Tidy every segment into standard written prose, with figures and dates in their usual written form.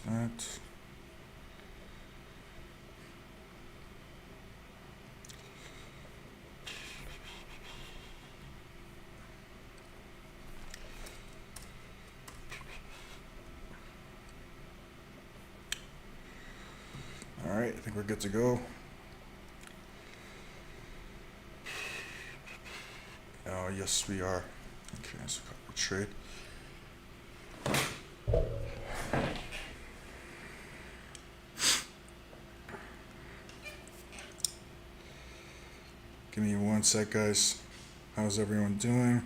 that. All right, I think we're good to go. Oh, yes, we are. Okay, so copy trade. Give me one sec, guys. How's everyone doing?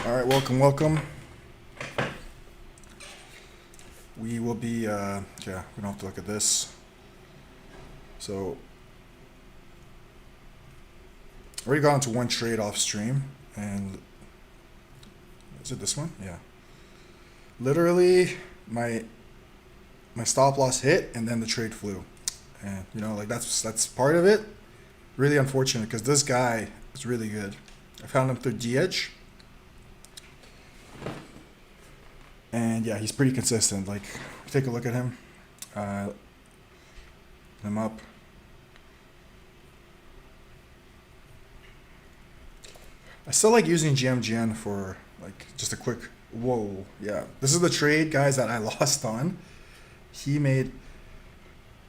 All right, welcome, welcome. We will be, yeah, we don't have to look at this. So, I already got into one trade off stream, and is it this one? Yeah. Literally, my stop loss hit, and then the trade flew, and you know, like that's part of it. Really unfortunate because this guy is really good. I found him through dEdge, and yeah, he's pretty consistent. Like, take a look at him. Him up. I still like using GMGN for like just a quick, whoa, yeah. This is the trade, guys, that I lost on. He made,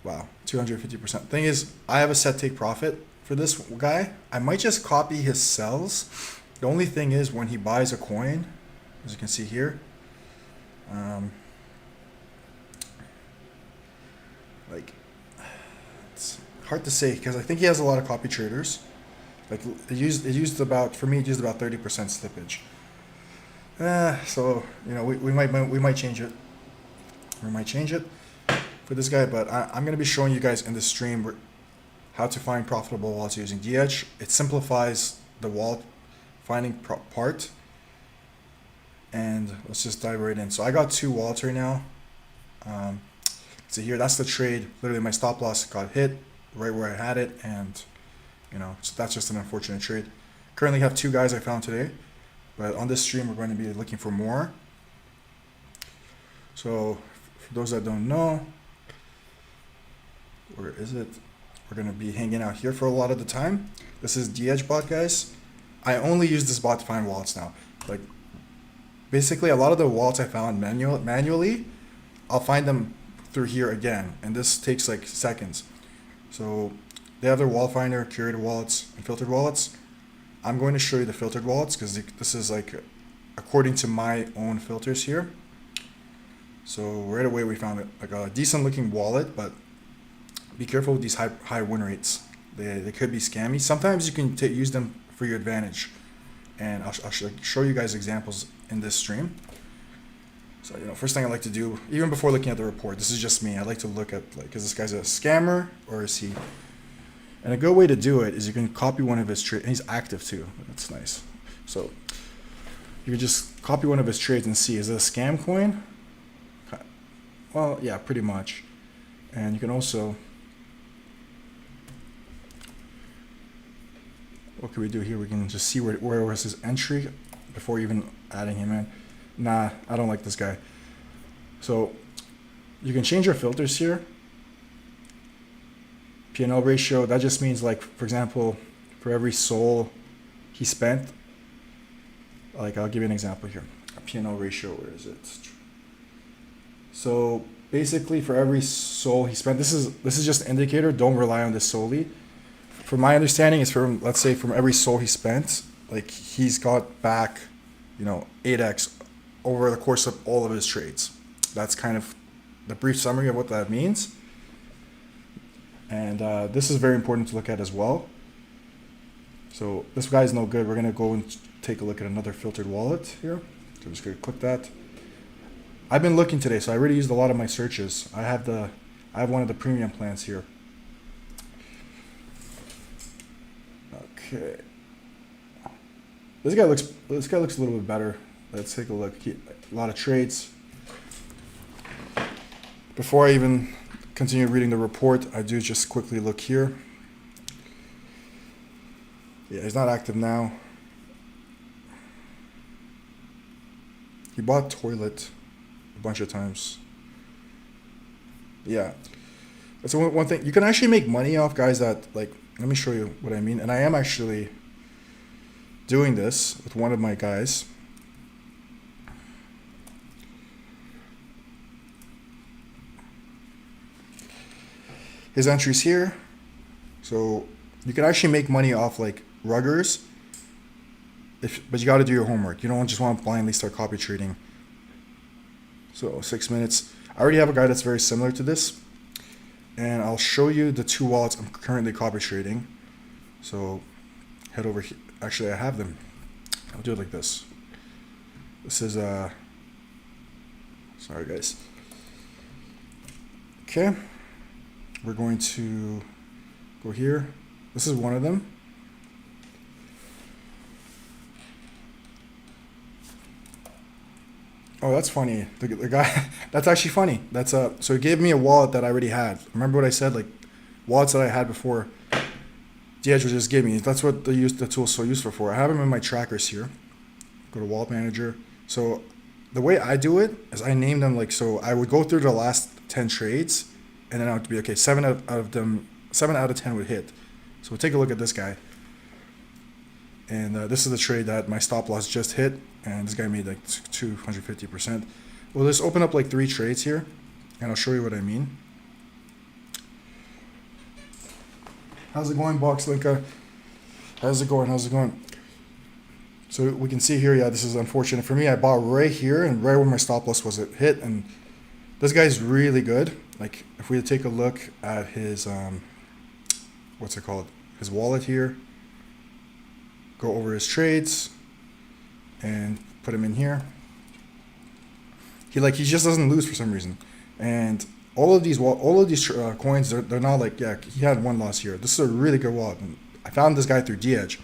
wow, 250%. Thing is, I have a set take profit for this guy. I might just copy his sells. The only thing is when he buys a coin, as you can see here, like, it's hard to say because I think he has a lot of copy traders. Like it used about, for me, it used about 30% slippage. So you know, we might change it. We might change it for this guy, but I'm gonna be showing you guys in this stream how to find profitable wallets using dEdge. It simplifies the wallet finding part, and let's just dive right in. So I got two wallets right now. So here, that's the trade. Literally, my stop loss got hit right where I had it, and you know, so that's just an unfortunate trade. Currently have two guys I found today, but on this stream we're going to be looking for more. So for those that don't know, where is it? We're going to be hanging out here for a lot of the time. This is dEdge bot, guys. I only use this bot to find wallets now. Like, basically a lot of the wallets I found manually, I'll find them through here again, and this takes like seconds. So they have their wallet finder, curated wallets, and filtered wallets. I'm going to show you the filtered wallets because this is like according to my own filters here. So right away we found it like a decent looking wallet, but be careful with these high win rates. They could be scammy. Sometimes you can use them for your advantage, and I'll show you guys examples in this stream. So, you know, first thing I like to do, even before looking at the report, this is just me. I like to look at, like, is this guy's a scammer or is he? And a good way to do it is you can copy one of his trades, and he's active too. That's nice. So you can just copy one of his trades and see, is it a scam coin? Well, yeah, pretty much. And you can also, what can we do here? We can just see where was his entry before even adding him in. Nah, I don't like this guy. So you can change your filters here. P&L ratio, that just means, like, for example, for every SOL he spent, like, I'll give you an example here. A P&L ratio, where is it? So basically for every SOL he spent, this is just an indicator, don't rely on this solely. From my understanding, is from, let's say, from every SOL he spent, like, he's got back, you know, 8x over the course of all of his trades. That's kind of the brief summary of what that means. And this is very important to look at as well. So this guy is no good. We're going to go and take a look at another filtered wallet here. So I'm just going to click that. I've been looking today, so I already used a lot of my searches. I have one of the premium plans here. Okay. This guy looks a little bit better. Let's take a look. A lot of trades. Before I even continue reading the report, I do just quickly look here. Yeah, he's not active now. He bought toilet a bunch of times. Yeah. That's one thing. You can actually make money off guys that, like, let me show you what I mean. And I am actually doing this with one of my guys. His entry's here. So you can actually make money off like ruggers, but you got to do your homework. You don't just want to blindly start copy trading. So 6 minutes. I already have a guy that's very similar to this, and I'll show you the two wallets I'm currently copy trading. So head over here. Actually, I have them. I'll do it like this. This is sorry guys. Okay, we're going to go here. This is one of them. Oh, that's funny. The guy, that's actually funny. That's so he gave me a wallet that I already had. Remember what I said? Like wallets that I had before, dEdge would just give me. That's what the tool's so useful for. I have them in my trackers here. Go to Wallet Manager. So the way I do it is I name them like, so I would go through the last 10 trades, and then I would be, okay, 7 out of 10 would hit. So we'll take a look at this guy. And this is the trade that my stop loss just hit, and this guy made like 250%. We'll just open up like 3 trades here, and I'll show you what I mean. How's it going, Box Linka? How's it going? How's it going? So we can see here, yeah, this is unfortunate for me. I bought right here, and right where my stop loss was, it hit, and this guy's really good. Like if we take a look at his what's it called, his wallet here, go over his trades and put him in here, he just doesn't lose for some reason. And all of these coins, they're not like, yeah, he had one loss here. This is a really good wallet, and I found this guy through dEdge.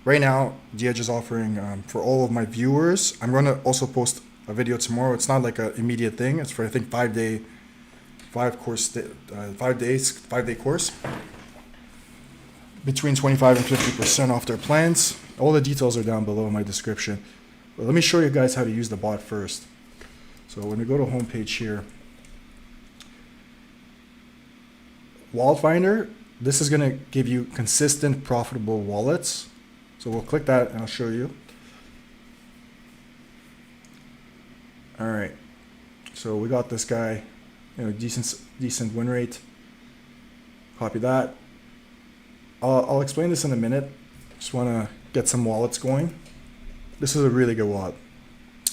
Right now dEdge is offering for all of my viewers, I'm going to also post a video tomorrow. It's not like an immediate thing. It's for, I think, 5-day course, between 25 and 50% off their plans. All the details are down below in my description. But let me show you guys how to use the bot first. So when we go to homepage here, Wallet Finder, this is going to give you consistent, profitable wallets. So we'll click that and I'll show you. All right. So we got this guy, decent win rate. Copy that. I'll explain this in a minute. Just want to get some wallets going. This is a really good wallet,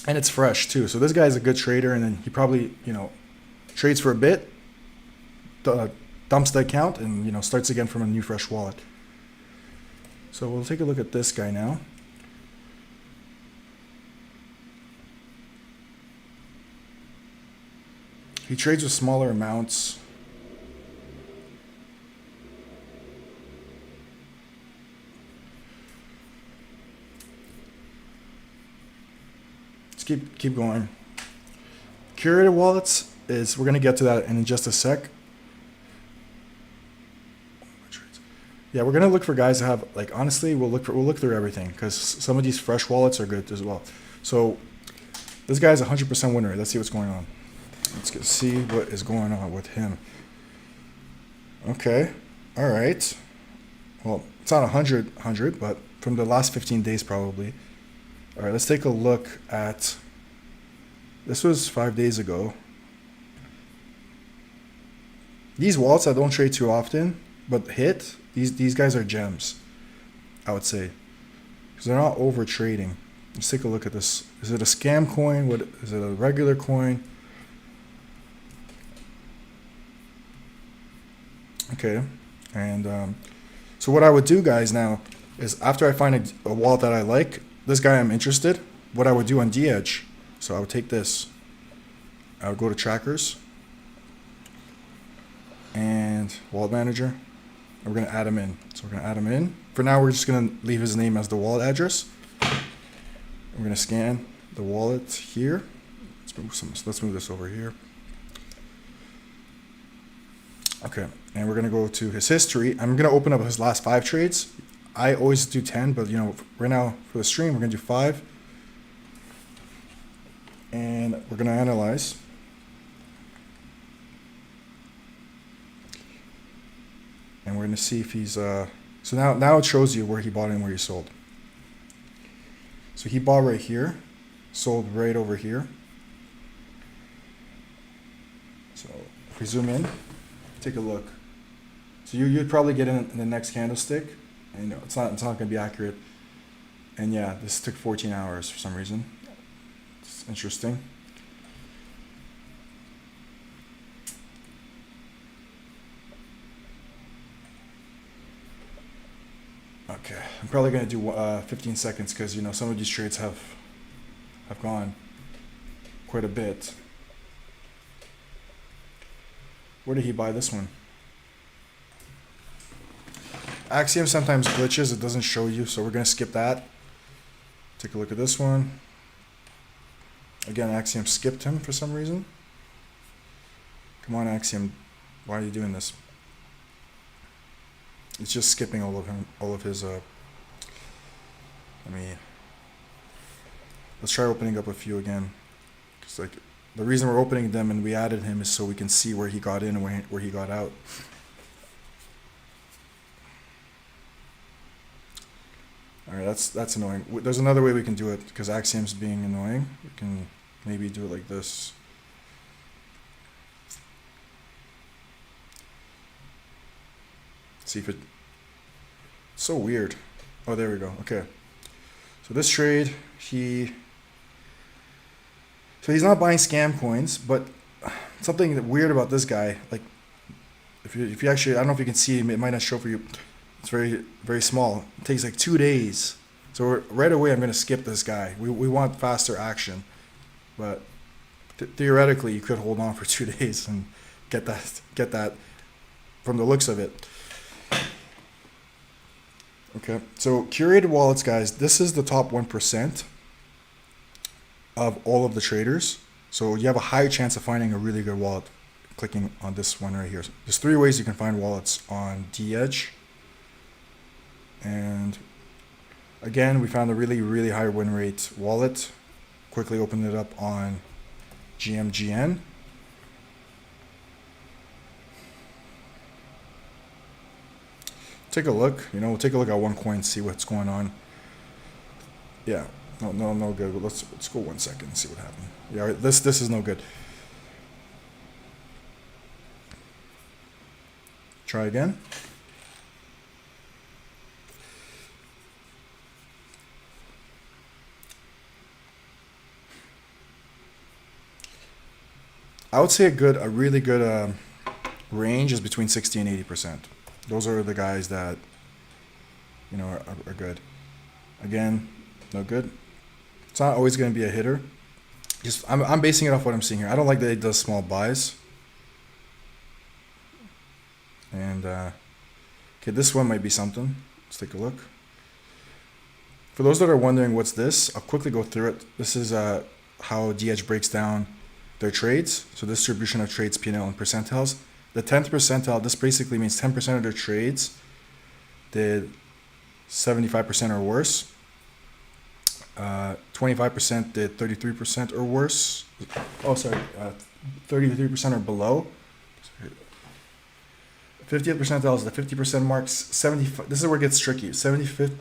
and it's fresh too. So this guy's a good trader, and then he probably trades for a bit, dumps the account, and starts again from a new fresh wallet. So we'll take a look at this guy now. He trades with smaller amounts. Let's keep going. Curated Wallets is, we're going to get to that in just a sec. Yeah, we're going to look for guys that have, like, honestly, we'll look through everything, because some of these fresh wallets are good as well. So this guy's 100% winner. Let's see what's going on. Let's see what is going on with him. Okay. All right. Well, it's not 100, but from the last 15 days probably. All right, let's take a look at, this was 5 days ago. These wallets I don't trade too often, but hit, these guys are gems, I would say, because they're not over trading. Let's take a look at this. Is it a scam coin? What is it, a regular coin? Okay, and so what I would do, guys, now is after I find a wallet that I like, this guy I'm interested, what I would do on dEdge, so I would take this, I would go to trackers and Wallet Manager, and we're going to add him in. So we're going to add him in. For now, we're just going to leave his name as the wallet address. We're going to scan the wallet here. Let's move this over here. Okay, and we're going to go to his history. I'm going to open up his last 5 trades. I always do 10, but you know, right now for the stream, we're gonna do 5. And we're gonna analyze. And we're gonna see if he's, so now it shows you where he bought and where he sold. So he bought right here, sold right over here. So if we zoom in, take a look. So you'd probably get in the next candlestick, and you know, it's not gonna be accurate. And yeah, this took 14 hours for some reason. It's interesting. Okay, I'm probably gonna do 15 seconds because you know some of these trades have gone quite a bit. Where did he buy this one? Axiom sometimes glitches, it doesn't show you, so we're gonna skip that. Take a look at this one. Again, Axiom skipped him for some reason. Come on, Axiom, why are you doing this? It's just skipping all of his, let's try opening up a few again. Cause like, the reason we're opening them and we added him is so we can see where he got in and where he got out. Alright, that's annoying. There's another way we can do it because Axiom's being annoying. We can maybe do it like this. See if it's so weird. Oh, there we go. Okay. So this trade, he's not buying scam coins, but something weird about this guy, like if you actually, I don't know if you can see, it might not show for you. It's very, very small. It takes like 2 days. So right away, I'm going to skip this guy. We want faster action, but theoretically, you could hold on for 2 days and get that from the looks of it. Okay, so curated wallets, guys, this is the top 1% of all of the traders. So you have a higher chance of finding a really good wallet clicking on this one right here. There's 3 ways you can find wallets on dEdge. And again, we found a really, really high win rate wallet. Quickly opened it up on GMGN. Take a look, you know, we'll take a look at one coin, see what's going on. Yeah, no good. Let's go 1 second and see what happened. Yeah, right, this is no good. Try again. I would say a really good range is between 60 and 80%. Those are the guys that, you know, are good. Again, no good. It's not always going to be a hitter. Just I'm basing it off what I'm seeing here. I don't like that it does small buys. And okay, this one might be something. Let's take a look. For those that are wondering what's this, I'll quickly go through it. This is how dEdge breaks down their trades. So distribution of trades, P&L, and percentiles. The 10th percentile, this basically means 10% of their trades did 75% or worse. 25% did 33% or worse. Oh, sorry, 33% or below. 50th percentile is the 50% marks. 75. This is where it gets tricky. 75th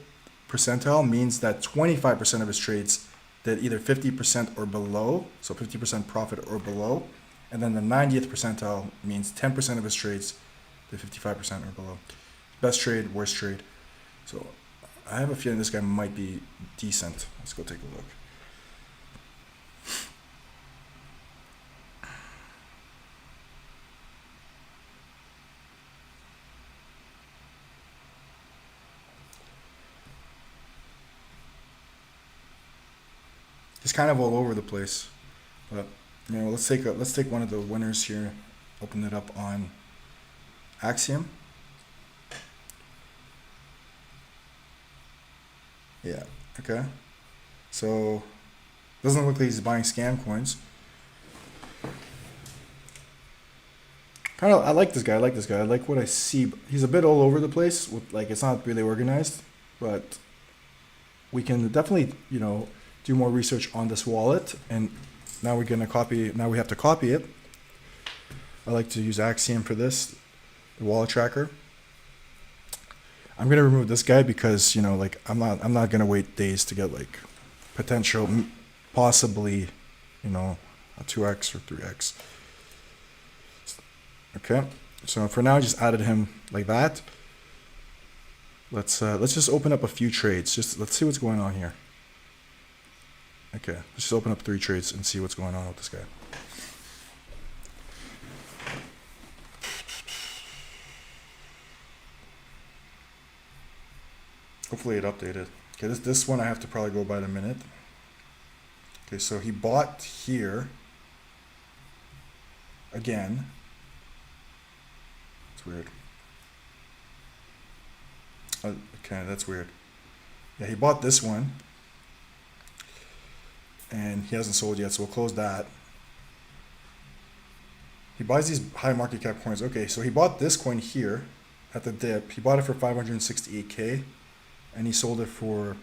percentile means that 25% of his trades did either 50% or below, so 50% profit or below. And then the 90th percentile means 10% of his trades did 55% or below. Best trade, worst trade. So I have a feeling this guy might be decent. Let's go take a look. He's kind of all over the place, but you know, let's take one of the winners here. Open it up on Axiom. Yeah. Okay. So doesn't look like he's buying scam coins. I like this guy. I like what I see. He's a bit all over the place. With like, it's not really organized. but we can definitely, you know, do more research on this wallet. And now we're gonna copy. Now we have to copy it. I like to use Axiom for this, the wallet tracker. I'm gonna remove this guy because, you know, like I'm not gonna wait days to get like potential, possibly, you know, a 2x or 3x. Okay, so for now I just added him like that. Let's just open up a few trades. Let's see what's going on here. Okay, let's just open up 3 trades and see what's going on with this guy. Hopefully it updated. Okay, this one I have to probably go by the minute. Okay, so he bought here again. It's weird. Okay, that's weird. Yeah, he bought this one and he hasn't sold yet, so we'll close that. He buys these high market cap coins. Okay, so he bought this coin here at the dip. He bought it for 568K and he sold it for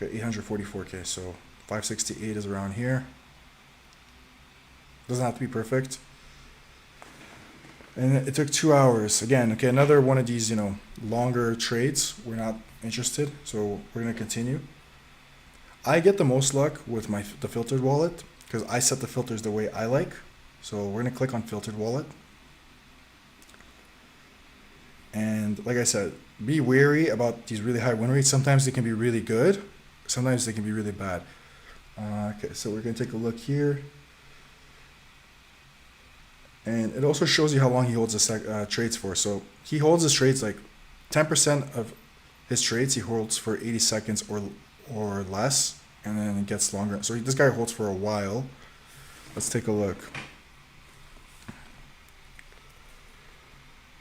844K. So 568 is around here. Doesn't have to be perfect. And it took 2 hours. Again, okay, another one of these, you know, longer trades. We're not interested, so we're gonna continue. I get the most luck with the filtered wallet because I set the filters the way I like. So we're gonna click on filtered wallet. And like I said, be wary about these really high win rates. Sometimes they can be really good. Sometimes they can be really bad. Okay, so we're gonna take a look here. And it also shows you how long he holds the trades for. So he holds his trades like 10% of his trades he holds for 80 seconds or less, and then it gets longer. So this guy holds for a while. Let's take a look.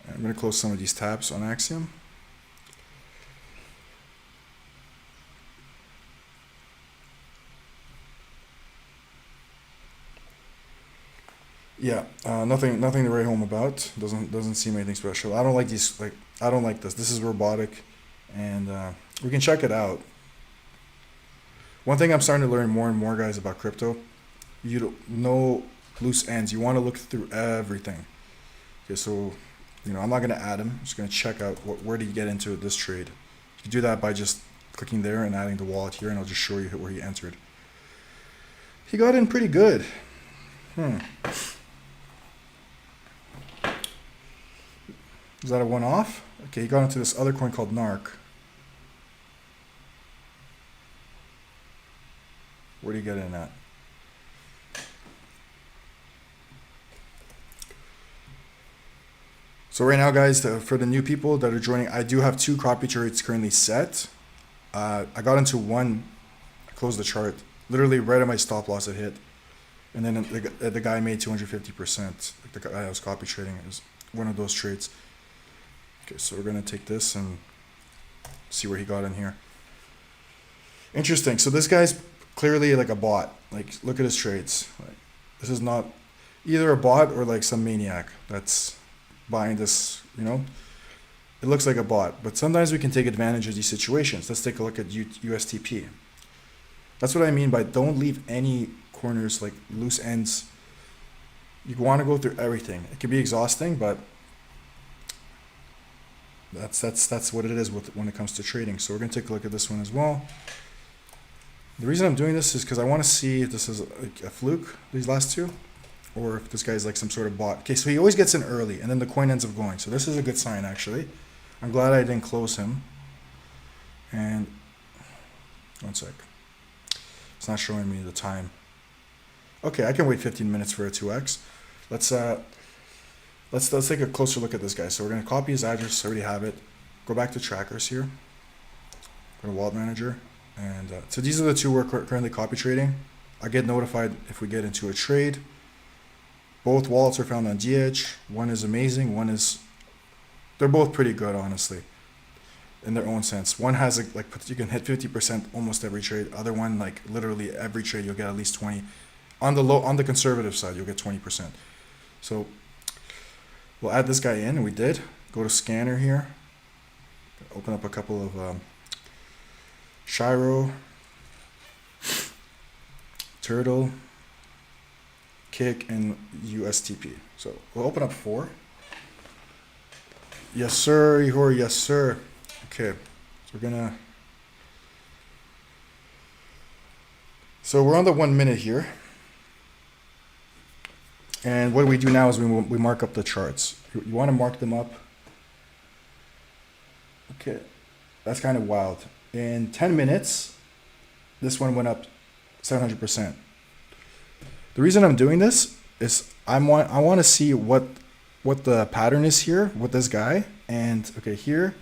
I'm going to close some of these tabs on Axiom. Yeah, nothing to write home about. Doesn't seem anything special. I don't like these. Like, I don't like this. This is robotic, and we can check it out. One thing I'm starting to learn more and more, guys, about crypto, you don't know loose ends. You want to look through everything. Okay, so you know I'm not gonna add him. I'm just gonna check out where did he get into this trade. You can do that by just clicking there and adding the wallet here, and I'll just show you where he entered. He got in pretty good. Is that a one-off? Okay, he got into this other coin called NARC. Where do you get in at? So right now, guys, for the new people that are joining, I do have 2 copy trades currently set. I got into one, I closed the chart, literally right at my stop loss it hit. And then the guy made 250%. Like the guy I was copy trading is one of those trades. Okay, so we're gonna take this and see where he got in here. Interesting. So this guy's clearly like a bot. Like, look at his trades. Like, this is not either a bot or like some maniac that's buying this. You know, it looks like a bot. But sometimes we can take advantage of these situations. Let's take a look at USTP. That's what I mean by don't leave any corners, like loose ends. You want to go through everything. It can be exhausting, but that's what it is when it comes to trading. So we're gonna take a look at this one as well. The reason I'm doing this is because I want to see if this is like a fluke, these last 2, or if this guy's like some sort of bot. Okay, so he always gets in early, and then the coin ends up going. So this is a good sign, actually. I'm glad I didn't close him. And one sec, it's not showing me the time. Okay, I can wait 15 minutes for a 2x. Let's take a closer look at this guy. So we're gonna copy his address. I already have it. Go back to trackers here. Go to wallet manager, and so these are the 2 we're currently copy trading. I get notified if we get into a trade. Both wallets are found on dEdge. One is amazing. One is, they're both pretty good, honestly, in their own sense. One has like you can hit 50% almost every trade. Other one, like literally every trade you'll get at least 20. On the conservative side, you'll get 20%. So we'll add this guy in, and we did. Go to scanner here. open up a couple of Shiro, Turtle, Kick, and USTP. So we'll open up 4. Yes, sir, Ihor, yes, sir. Okay, so we're on the 1 minute here. And what we do now is we mark up the charts. You want to mark them up. Okay, that's kind of wild. In 10 minutes, this one went up 700%. The reason I'm doing this is I want to see what the pattern is here with this guy. And okay, here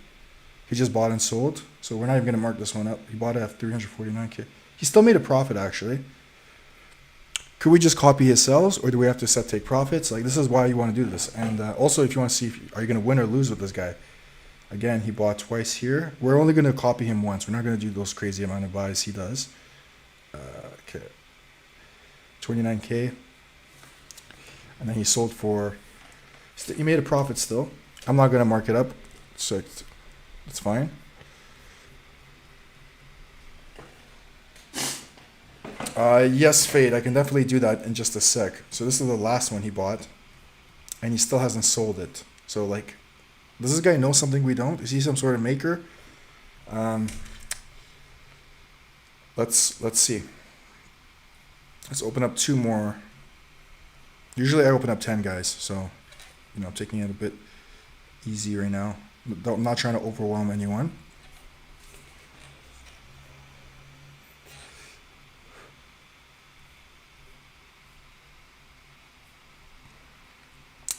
he just bought and sold. So we're not even going to mark this one up. He bought it at 349K. He still made a profit actually. Could we just copy his sells, or do we have to set take profits? Like, this is why you want to do this. And also, if you want to see, are you going to win or lose with this guy? Again, he bought twice here. We're only going to copy him once. We're not going to do those crazy amount of buys he does. Okay, 29K. And then he sold for, he made a profit still. I'm not going to mark it up, so it's fine. Yes, Fade, I can definitely do that in just a sec. So this is the last one he bought, and he still hasn't sold it. So like, does this guy know something we don't? Is he some sort of maker? Let's see. Let's open up 2 more. Usually I open up 10 guys, so I'm taking it a bit easy right now. I'm not trying to overwhelm anyone.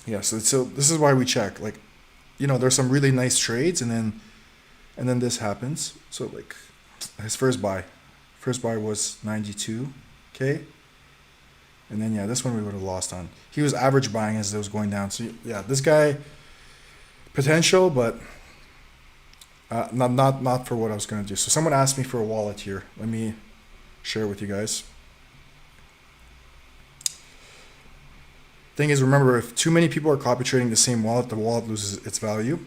Yeah, so this is why we check. Like, there's some really nice trades, and then this happens. So like, his first buy was 92K, and then this one we would have lost on. He was average buying as it was going down. So yeah, this guy potential, but not for what I was gonna do. So someone asked me for a wallet here. Let me share it with you guys. Thing is, remember, if too many people are copy trading the same wallet, the wallet loses its value.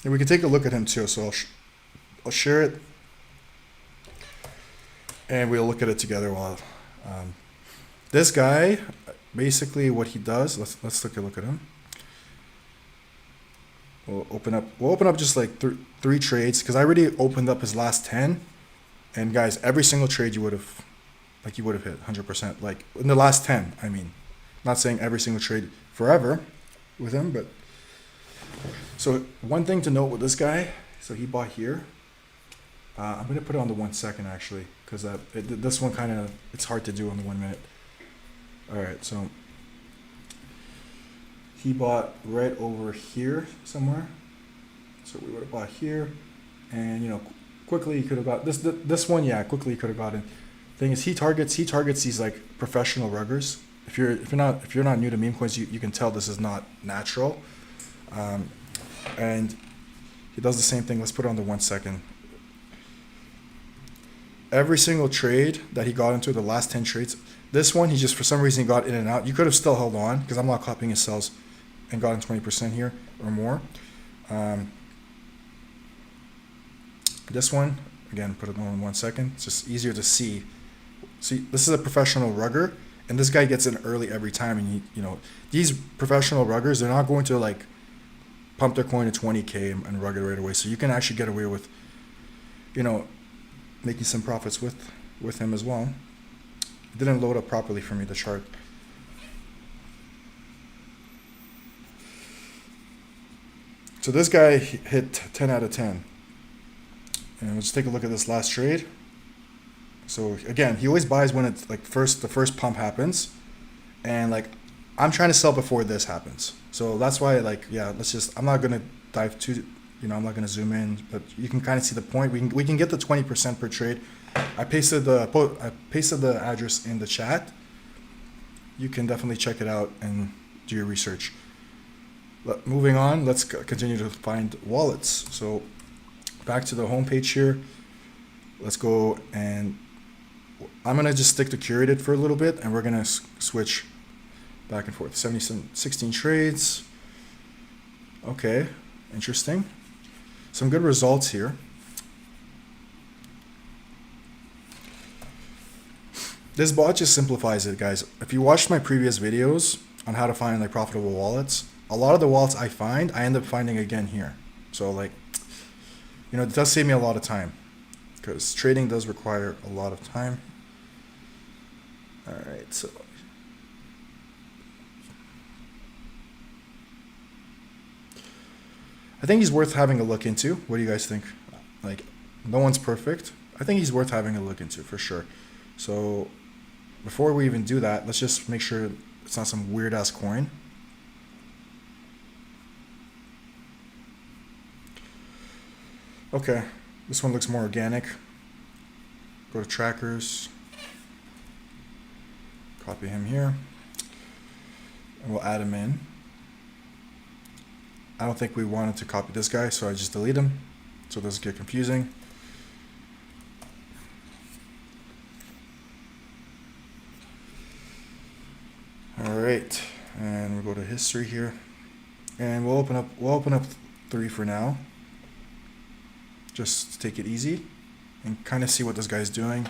And we can take a look at him too. So I'll share it, and we'll look at it together. While this guy, basically, what he does, let's take a look at him. We'll open up just like 3 trades, because I already opened up his last 10, and guys, every single trade you would have hit 100%. Like in the last 10, I mean. Not saying every single trade forever with him, but so one thing to note with this guy, so he bought here. I'm going to put it on the 1 second actually, because this one it's hard to do on the 1 minute. All right, so he bought right over here somewhere. So we would have bought here, and quickly he could have got this one. Yeah, quickly he could have gotten. Thing is, he targets these like professional ruggers. If you're not new to meme coins, you can tell this is not natural, and he does the same thing. Let's put it on the 1 second. Every single trade that he got into, the last 10 trades, this one he just for some reason got in and out. You could have still held on, because I'm not copying his sells, and gotten 20% here or more. This one again, put it on 1 second. It's just easier to see. See, this is a professional rugger. And this guy gets in early every time, and these professional ruggers, they're not going to like pump their coin to 20K and rug it right away. So you can actually get away with, making some profits with him as well. It didn't load up properly for me, the chart. So this guy hit 10 out of 10. And let's take a look at this last trade. So again, he always buys when it's like the first pump happens, and like I'm trying to sell before this happens. So that's why I'm not gonna dive too, I'm not gonna zoom in, but you can kind of see the point. We can get the 20% per trade. I pasted the address in the chat. You can definitely check it out and do your research. But moving on, let's continue to find wallets. So back to the homepage here. Let's go, and I'm going to just stick to Curated for a little bit, and we're going to switch back and forth. 16 trades. Okay, interesting. some good results here. This bot just simplifies it, guys. If you watched my previous videos on how to find like profitable wallets, a lot of the wallets I find, I end up finding again here. So like, you know, it does save me a lot of time because trading does require a lot of time. All right, so I think he's worth having a look into. What do you guys think? Like, no one's perfect. I think he's worth having a look into for sure. So before we even do that, let's just make sure it's not some weird ass coin. Okay, this one looks more organic. Go to trackers. Copy him here. And we'll add him in. I don't think we wanted to copy this guy, so I just delete him so it doesn't get confusing. All right, and we'll go to history here, and we'll open up 3 for now. Just take it easy and kind of see what this guy's doing,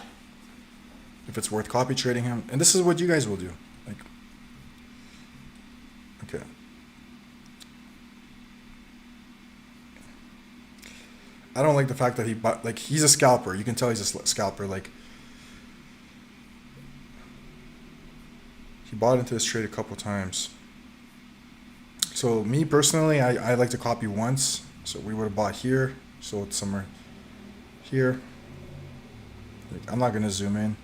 if it's worth copy trading him. And this is what you guys will do. Like, okay. I don't like the fact that he bought, like, he's a scalper. You can tell he's a scalper. Like, he bought into this trade a couple times. So me personally, I like to copy once. So we would have bought here. So it's somewhere here. Like, I'm not going to zoom in.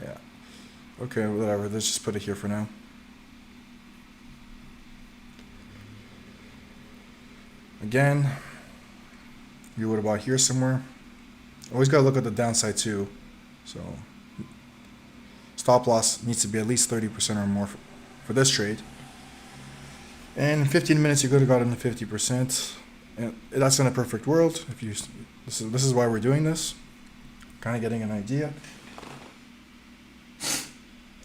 Yeah. Okay, whatever. Let's just put it here for now. Again, you would have bought here somewhere. Always got to look at the downside too. So stop loss needs to be at least 30% or more for this trade. And in 15 minutes, you could have gotten to 50%. And that's in a perfect world. If you, this is why we're doing this. Kind of getting an idea.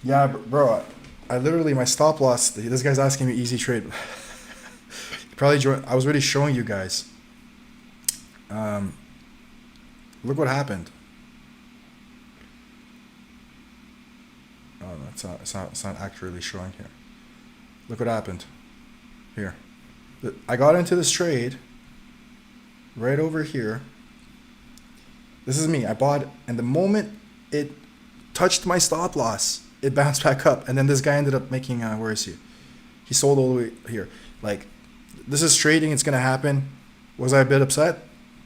Yeah, bro. I literally, my stop loss. This guy's asking me easy trade. Probably joined. I was already showing you guys. Look what happened. Oh, no, it's not accurately showing here. Look what happened here. I got into this trade right over here. This is me. I bought, and the moment it touched my stop loss, it bounced back up. And then this guy ended up making, where is he? He sold all the way here. Like, this is trading. It's going to happen. Was I a bit upset?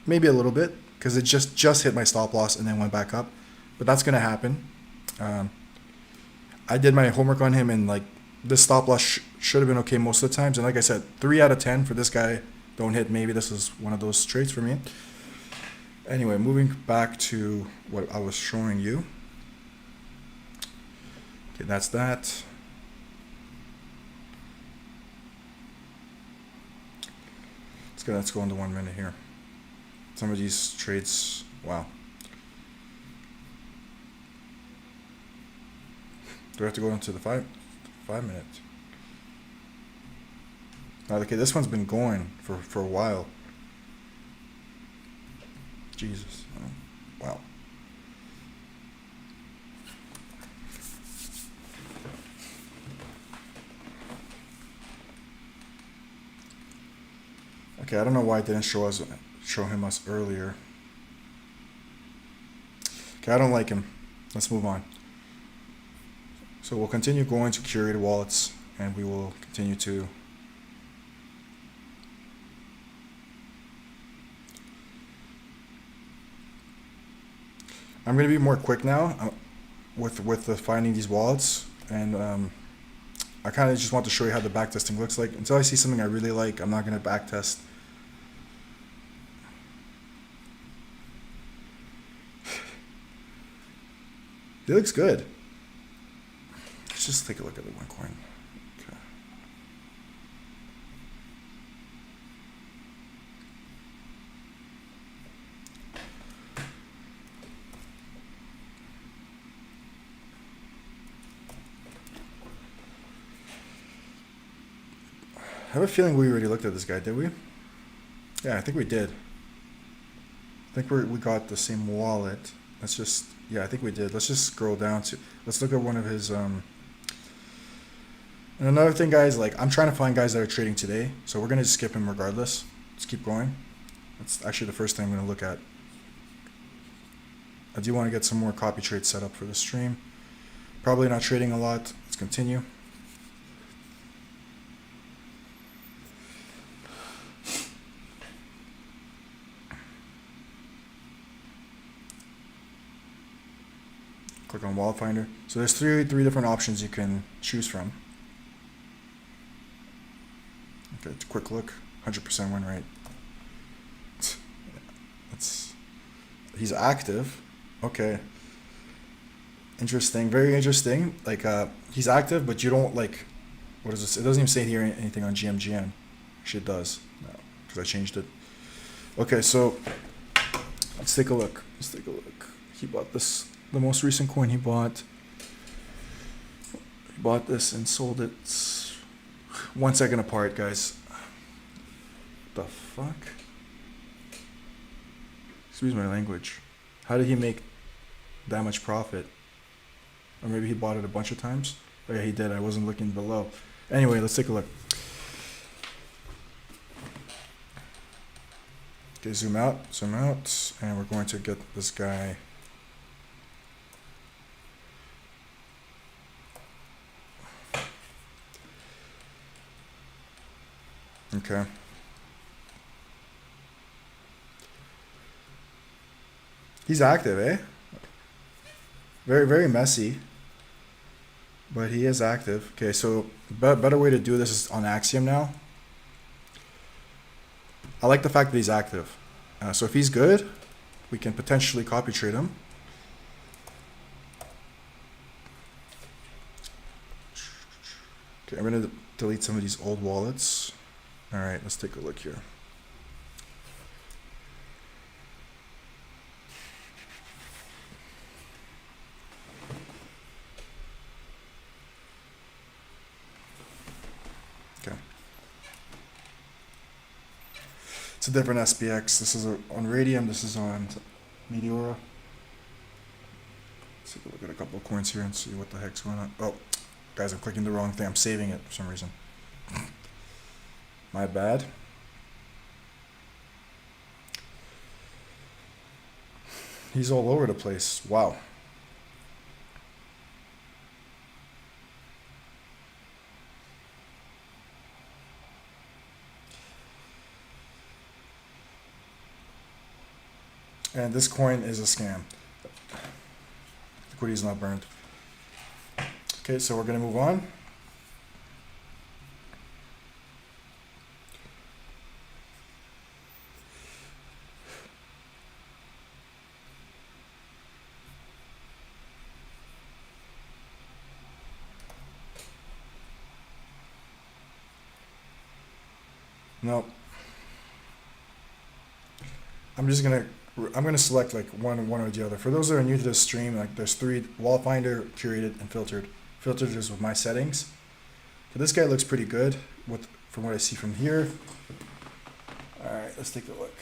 Maybe a little bit, because it just hit my stop loss and then went back up. But that's going to happen. I did my homework on him, and like, this stop loss should have been okay most of the times. And like I said, 3 out of 10 for this guy don't hit. Maybe this is one of those trades for me. Anyway, moving back to what I was showing you. Okay, that's that. Let's go into 1 minute here. Some of these trades, wow. Do I have to go into the five minutes? Okay, this one's been going for a while. Jesus. Oh, wow. Okay, I don't know why it didn't show him us earlier. Okay, I don't like him. Let's move on. So we'll continue going to Curated Wallets, and we will continue to I'm going to be more quick now with the finding these wallets, and I kind of just want to show you how the backtesting looks like. Until I see something I really like, I'm not going to backtest. It looks good. Let's just take a look at the one coin. Okay. I have a feeling we already looked at this guy, did we? Yeah, I think we did. I think we got the same wallet. Let's just, yeah, I think we did. Let's just scroll down to, let's look at one of his, and another thing, guys, like, I'm trying to find guys that are trading today, so we're gonna just skip him regardless. Let's keep going. That's actually the first thing I'm gonna look at. I do want to get some more copy trades set up for the stream. Probably not trading a lot. Let's continue. Click on Wallet Finder. So there's three different options you can choose from. Okay, quick look. 100% win rate. He's active. Okay. Interesting. Very interesting. Like, he's active, but you don't, like, what is this? It doesn't even say here anything on GMGN. Actually, it does. No, because I changed it. Okay, so let's take a look. Let's take a look. He bought this, the most recent coin he bought. He bought this and sold it 1 second apart, guys. What the fuck? Excuse my language. How did he make that much profit? Or maybe he bought it a bunch of times? Oh yeah, he did. I wasn't looking below. Anyway, let's take a look. Okay, zoom out, and we're going to get this guy. Okay. He's active, eh? Very, very messy. But he is active. Okay, so better way to do this is on Axiom now. I like the fact that he's active. So if he's good, we can potentially copy trade him. Okay, I'm gonna delete some of these old wallets. All right, let's take a look here. Okay. It's a different SPX. This is on Radium. This is on Meteora. Let's take a look at a couple of coins here and see what the heck's going on. Oh, guys, I'm clicking the wrong thing. I'm saving it for some reason. My bad. He's all over the place. Wow. And this coin is a scam. Liquidity is not burned. Okay, so we're going to move on. No. I'm gonna select like one or the other. For those that are new to this stream, like there's three: Wallet Finder, Curated, and Filtered. Filtered is with my settings. So this guy looks pretty good from what I see from here. All right, let's take a look.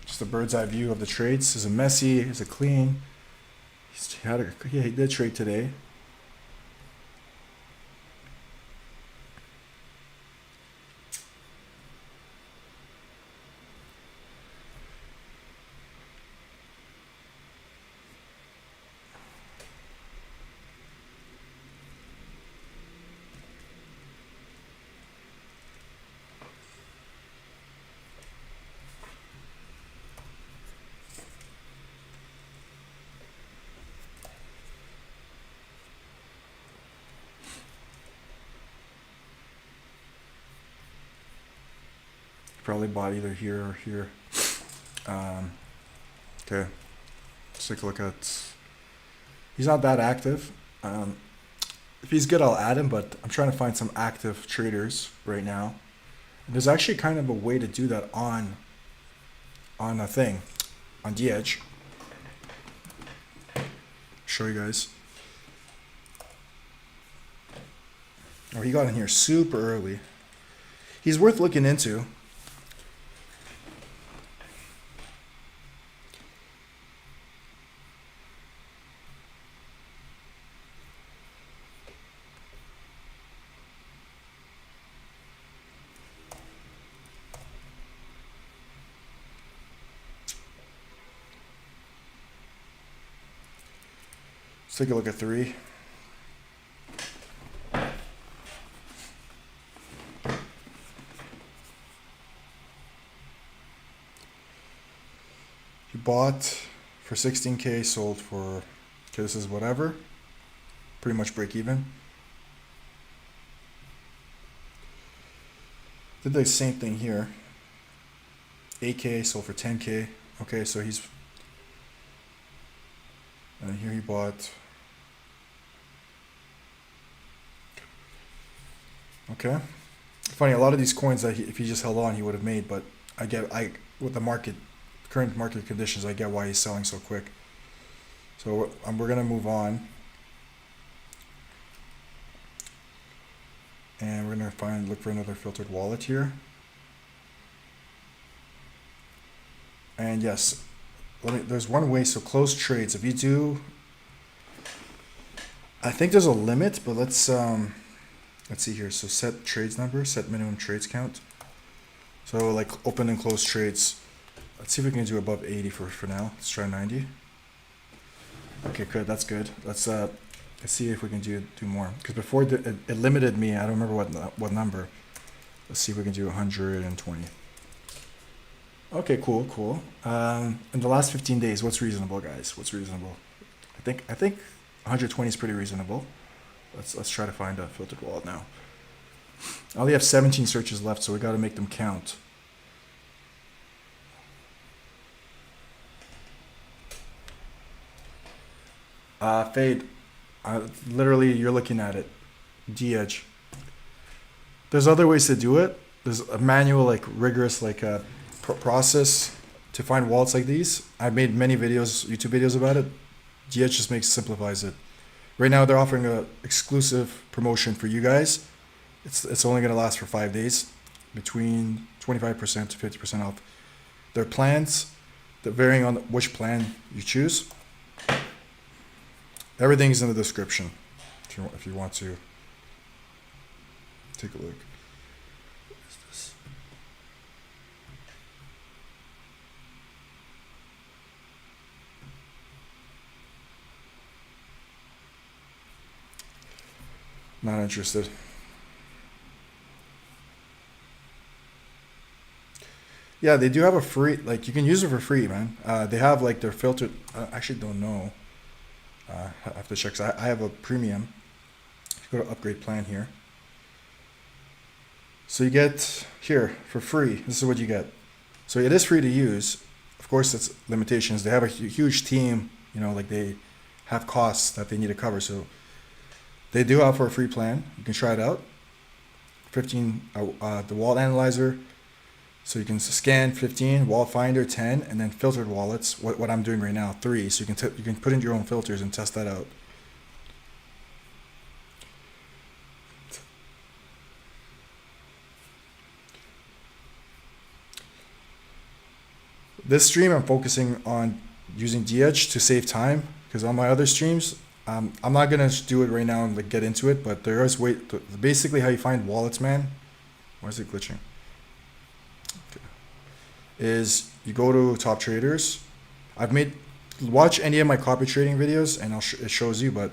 Just a bird's eye view of the trades. Is it messy? Is it clean? He did trade today. Probably bought either here or here. Okay, let's take a look at. He's not that active. If he's good, I'll add him, but I'm trying to find some active traders right now. And there's actually kind of a way to do that on a thing, on dEdge. Show you guys. Oh, he got in here super early. He's worth looking into. Let's take a look at 3. He bought for 16K, sold for, okay, this is whatever. Pretty much break even. Did the same thing here. 8K, sold for 10K. Okay, so he's, and here he bought. Okay. Funny, a lot of these coins that if he just held on, he would have made, but with the market, current market conditions, I get why he's selling so quick. So we're gonna move on. And we're gonna look for another filtered wallet here. And yes, there's one way, so close trades. If you do, I think there's a limit, but let's see here. So set trades number, set minimum trades count. So like open and close trades. Let's see if we can do above 80 for now. Let's try 90. Okay, good. That's good. Let's see if we can do more. Because before it limited me. I don't remember what number. Let's see if we can do 120. Okay, cool. In the last 15 days, what's reasonable, guys? What's reasonable? I think 120 is pretty reasonable. Let's try to find a filtered wallet now. I only have 17 searches left, so we got to make them count. Fade. Literally, you're looking at it. dEdge. There's other ways to do it. There's a manual, like rigorous, like process to find wallets like these. I've made many videos, YouTube videos about it. dEdge just simplifies it. Right now, they're offering a exclusive promotion for you guys. It's only gonna last for 5 days, between 25% to 50% off. Their plans, they're varying on which plan you choose. Everything's in the description if you want to take a look. What is this? Not interested. Yeah, they do have a free, like you can use it for free, man. They have like their filtered, I actually don't know. I have to check, 'cause I have a premium. Go to upgrade plan here. So you get here for free. This is what you get. So it is free to use. Of course, it's limitations. They have a huge team, like they have costs that they need to cover. So they do offer a free plan. You can try it out. 15, the wallet analyzer. So you can scan 15, wallet finder 10, and then filtered wallets. What I'm doing right now, 3. So you can put in your own filters and test that out. This stream, I'm focusing on using dEdge to save time, because on my other streams, I'm not gonna do it right now and like get into it. But there is basically how you find wallets, man. Why is it glitching? Is you go to top traders. Watch any of my copy trading videos and it shows you, but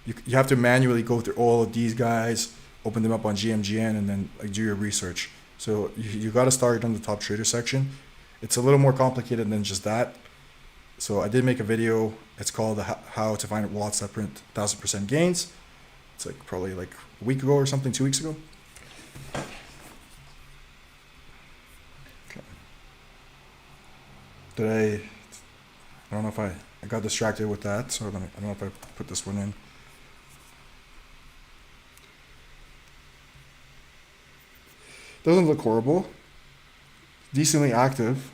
you have to manually go through all of these guys, open them up on GMGN, and then do your research. So you got to start on the top trader section. It's a little more complicated than just that. So I did make a video. It's called how to find wallets that print 1000% gains. It's like probably like a week ago or something, 2 weeks ago. I don't know if I got distracted with that, so I don't know if I put this one in. Doesn't look horrible. Decently active.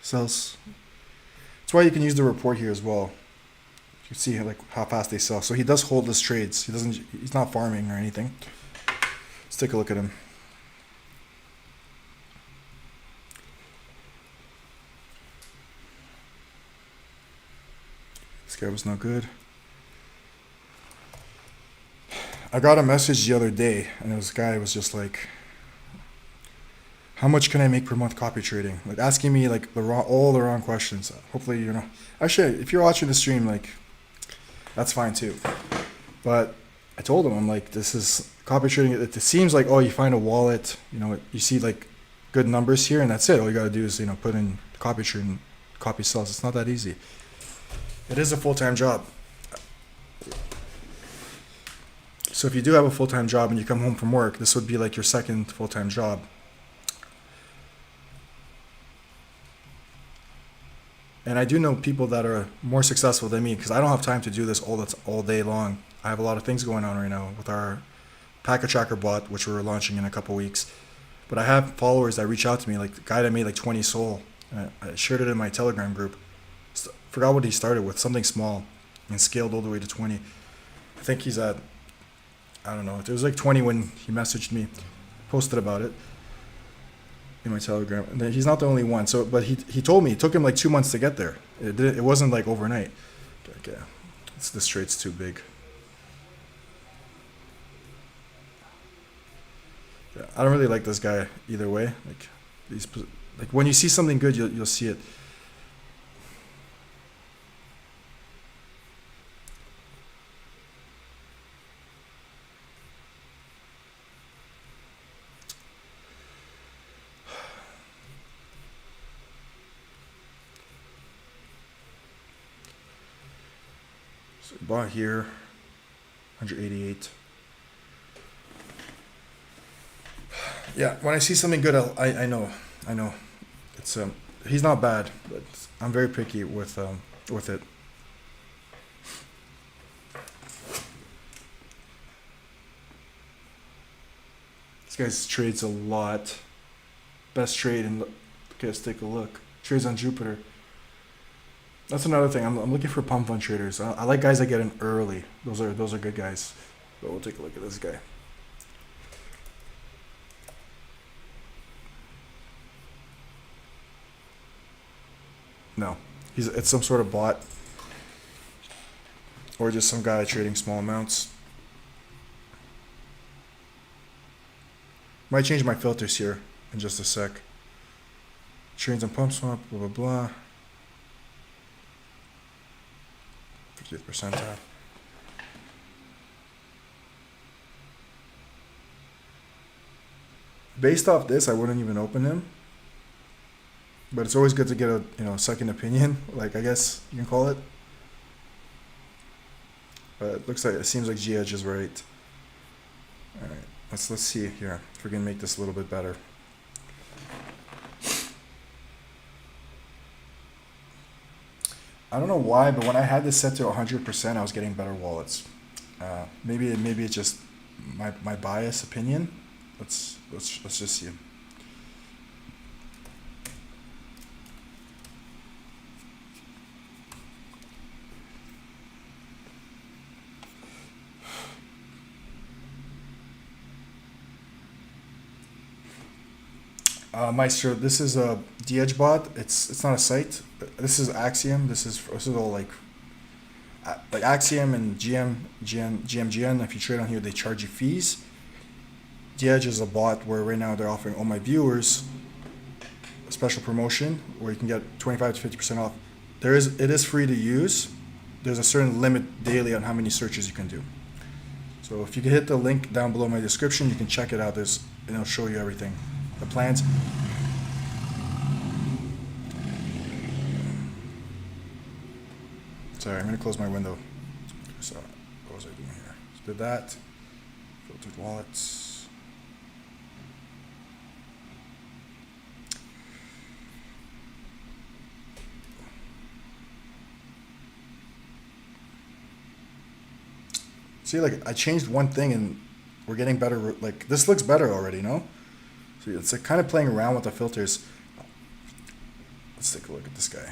Sells. That's why you can use the report here as well. You can see like how fast they sell. So he does hold his trades. He's not farming or anything. Let's take a look at him. This guy was no good. I got a message the other day, and this guy was just like, how much can I make per month copy trading? Like asking me like all the wrong questions. Hopefully you're not. Actually, if you're watching the stream, like that's fine too. But I told him, I'm like, this is copy trading. It seems like, oh, you find a wallet, you know, you see like good numbers here, and that's it. All you gotta do is, you know, put in copy trading, copy sells. It's not that easy. It is a full-time job. So if you do have a full-time job and you come home from work, this would be like your second full-time job. And I do know people that are more successful than me because I don't have time to do this all day long. I have a lot of things going on right now with our packet tracker bot, which we're launching in a couple weeks. But I have followers that reach out to me, like the guy that made like 20 SOL. I shared it in my Telegram group. Forgot what he started with, something small, and scaled all the way to 20. I think he's at, I don't know, it was like 20 when he messaged me, posted about it in my Telegram. And then he's not the only one. So, but he told me it took him like 2 months to get there. It wasn't like overnight. Okay, this trade's too big. Yeah, I don't really like this guy either way. Like when you see something good, you'll see it. So bought here, 188. Yeah, when I see something good, I know. It's he's not bad, but I'm very picky with it. This guy trades a lot. Best trade in. Okay, let's take a look. Trades on Jupiter. That's another thing. I'm looking for pump fund traders. I like guys that get in early. Those are good guys. But we'll take a look at this guy. No, it's some sort of bot, or just some guy trading small amounts. Might change my filters here in just a sec. Trades on pump swap, blah blah blah. 50th percentile. Based off this, I wouldn't even open him. But it's always good to get a second opinion, like I guess you can call it. But it seems like dEdge is right. All right, let's see here if we can make this a little bit better. I don't know why, but when I had this set to 100%, I was getting better wallets. Maybe it's just my bias opinion. Let's just see. Maestro, this is a dEdge bot. It's not a site. This is Axiom. This is all like Axiom and GMGN. If you trade on here, they charge you fees. dEdge is a bot where right now they're offering all my viewers a special promotion where you can get 25 to 50% off. It is free to use. There's a certain limit daily on how many searches you can do. So if you can hit the link down below my description, you can check it out. It'll show you everything. The plans. Sorry, I'm gonna close my window. So what was I doing here? So did that. Filtered wallets. See, like I changed one thing and we're getting better. Like this looks better already, no? So it's like kind of playing around with the filters. Let's take a look at this guy.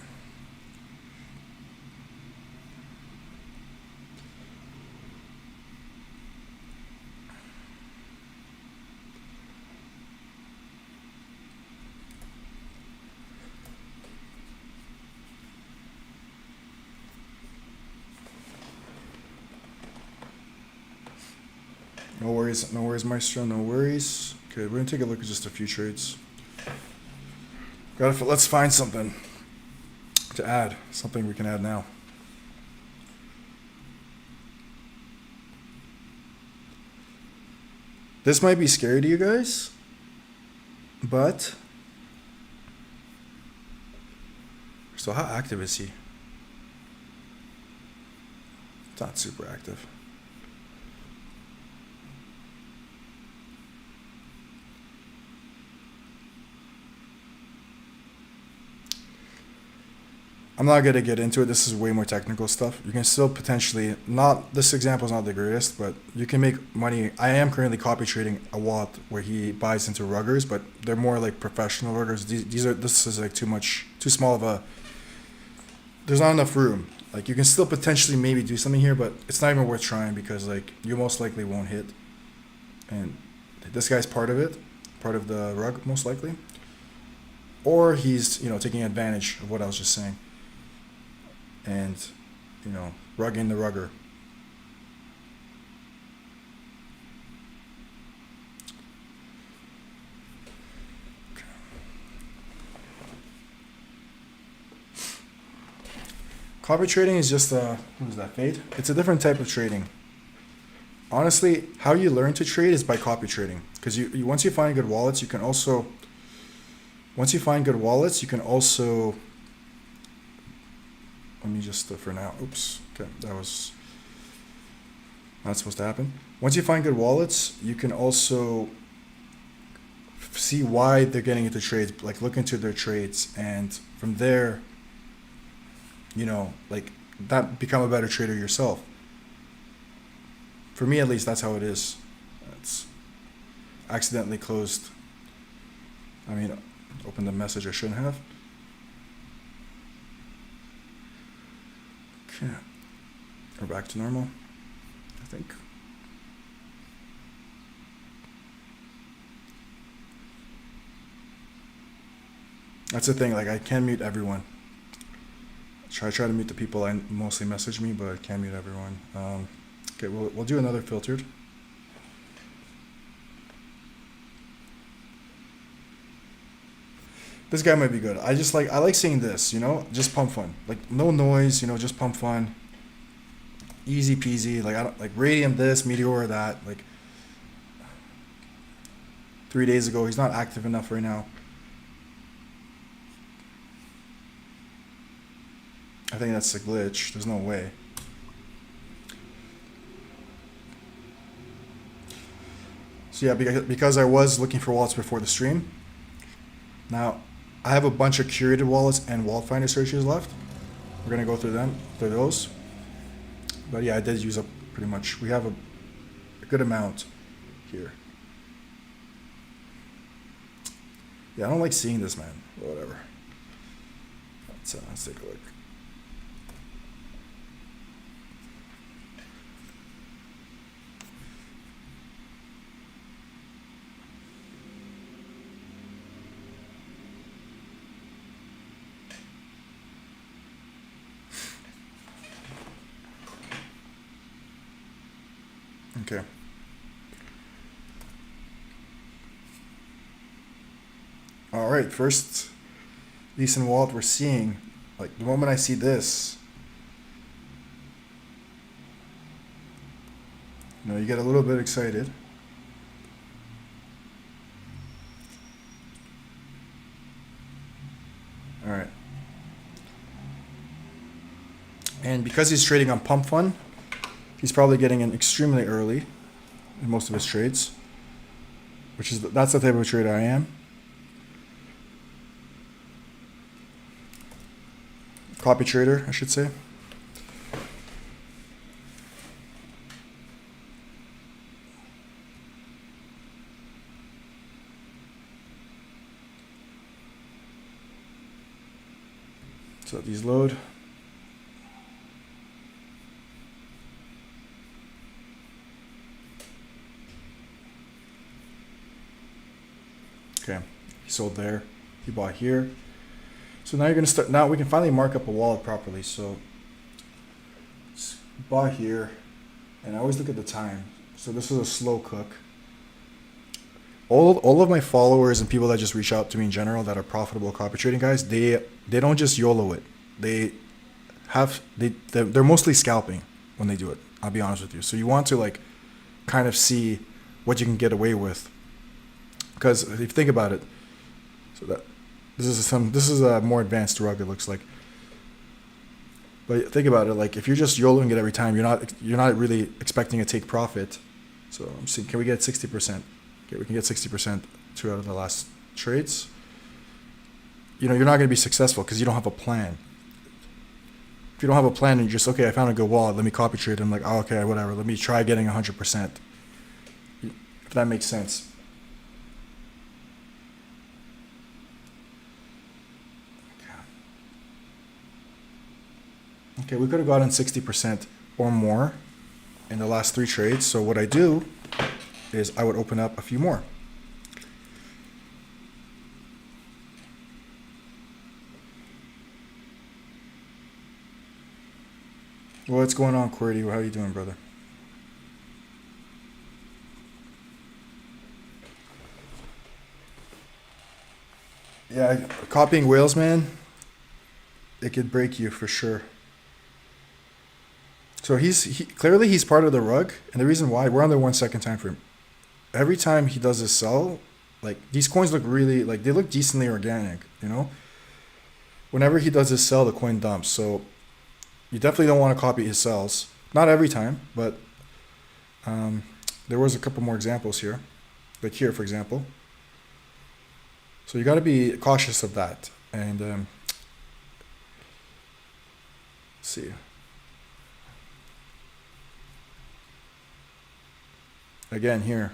No worries, Maestro, no worries. Okay, we're gonna take a look at just a few trades. Let's find something to add. Something we can add now. This might be scary to you guys, but so how active is he? It's not super active. I'm not gonna get into it. This is way more technical stuff. You can still potentially this example is not the greatest, but you can make money. I am currently copy trading a wallet where he buys into ruggers, but they're more like professional ruggers. This is like too small of a. There's not enough room. Like you can still potentially maybe do something here, but it's not even worth trying because like you most likely won't hit. And this guy's part of it, part of the rug most likely, or he's taking advantage of what I was just saying. And, rugging the rugger. Okay. Copy trading is just what is that, fade? It's a different type of trading. Honestly, how you learn to trade is by copy trading. Because once you find good wallets, you can also let me just, for now, oops, okay, that was not supposed to happen. Once you find good wallets, you can also see why they're getting into trades, like look into their trades, and from there, like that become a better trader yourself. For me, at least, that's how it is. It's accidentally closed. Opened a message I shouldn't have. Okay, we're back to normal, I think. That's the thing, like I can't mute everyone. I try to mute the people I mostly message me, but I can't mute everyone. Okay, we'll do another filtered. This guy might be good. I like seeing this, just pump fun. Like no noise, just pump fun. Easy peasy. Like I don't like Radium this, Meteor that. Like 3 days ago, he's not active enough right now. I think that's a glitch. There's no way. So yeah, because I was looking for wallets before the stream. Now, I have a bunch of curated wallets and wallet finder searches left. We're gonna go through those. But yeah, I did use up pretty much. We have a good amount here. Yeah, I don't like seeing this, man. Whatever. Let's take a look. Okay. All right, first decent wallet we're seeing. Like the moment I see this, you get a little bit excited. All right. And because he's trading on Pump Fun, he's probably getting in extremely early in most of his trades, that's the type of trader I am. Copy trader, I should say. So let these load. Okay, he sold there, he bought here. So now you're gonna start. Now we can finally mark up a wallet properly. So bought here, and I always look at the time. So this is a slow cook. all of my followers and people that just reach out to me in general that are profitable copy trading guys, they don't just YOLO it. They're mostly scalping when they do it. I'll be honest with you. So you want to like kind of see what you can get away with, because if you think about it, so that this is a more advanced rug, it looks like. But think about it, like if you're just YOLOing it every time, you're not really expecting to take profit. So I'm seeing, can we get 60%? Okay, we can get 60% 2 out of the last trades. You know, you're not going to be successful because you don't have a plan. If you don't have a plan and you're just, okay, I found a good wallet, let me copy trade. I'm like, oh, okay, whatever. Let me try getting 100%. If that makes sense. Okay, we could have gotten 60% or more in the last 3 trades. So what I do is I would open up a few more. What's going on, Qwerty? How are you doing, brother? Yeah, copying whales, man, it could break you for sure. So clearly he's part of the rug, and the reason why, we're on the 1 second time frame. Every time he does his sell, like these coins look really, like they look decently organic, you know? Whenever he does his sell, the coin dumps. So you definitely don't want to copy his sells. Not every time, but there was a couple more examples here. Like here, for example. So you got to be cautious of that. And let's see. Again, here.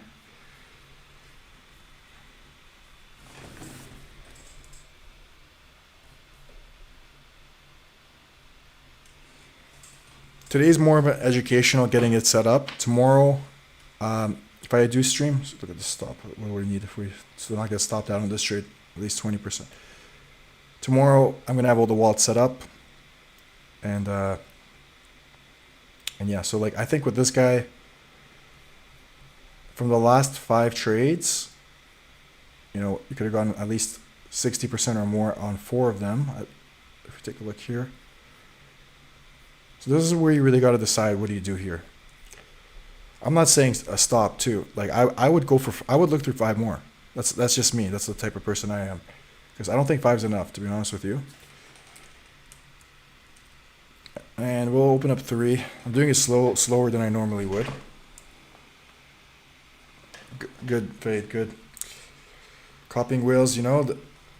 Today's more of an educational, getting it set up. Tomorrow, if I do stream, look at the stop. What do we need if we still not get stopped out on this trade? At least 20%. Tomorrow, I'm gonna have all the wallets set up, and yeah. So like, I think with this guy, from the last 5 trades, you know, you could have gotten at least 60% or more on 4 of them. If you take a look here. So this is where you really got to decide, what do you do here? I'm not saying a stop too. Like I would look through 5 more. That's just me. That's the type of person I am. Because I don't think 5's enough, to be honest with you. And we'll open up 3. I'm doing it slower than I normally would. Good fade, good. Copying whales, you know,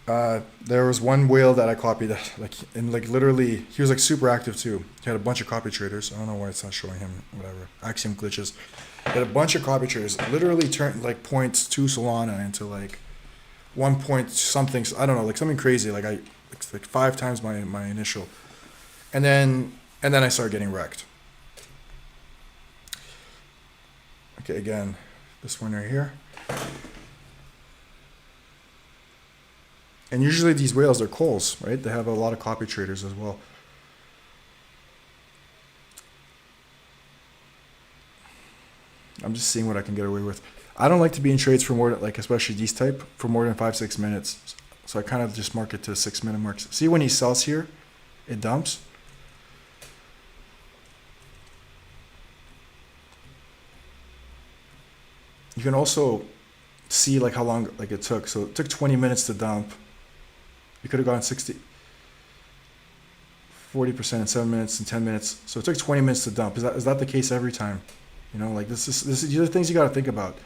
there was one whale that I copied that, like, and like literally, he was like super active too. He had a bunch of copy traders. I don't know why it's not showing him, whatever. Axiom glitches. He had a bunch of copy traders. Literally turned like 0.2 Solana into like 1 point something. I don't know, like something crazy. Like like 5 times my initial, and then I started getting wrecked. Okay, again, this one right here. And usually these whales are calls, right? They have a lot of copy traders as well. I'm just seeing what I can get away with. I don't like to be in trades for more than, like, especially these type, for more than 5-6 minutes. So I kind of just mark it to 6-minute marks. See, when he sells here, it dumps. You can also see like how long like it took. So it took 20 minutes to dump. You could have gone 40% in 7 minutes and 10 minutes. So it took 20 minutes to dump. Is that the case every time? You know, like these are things you got to think about.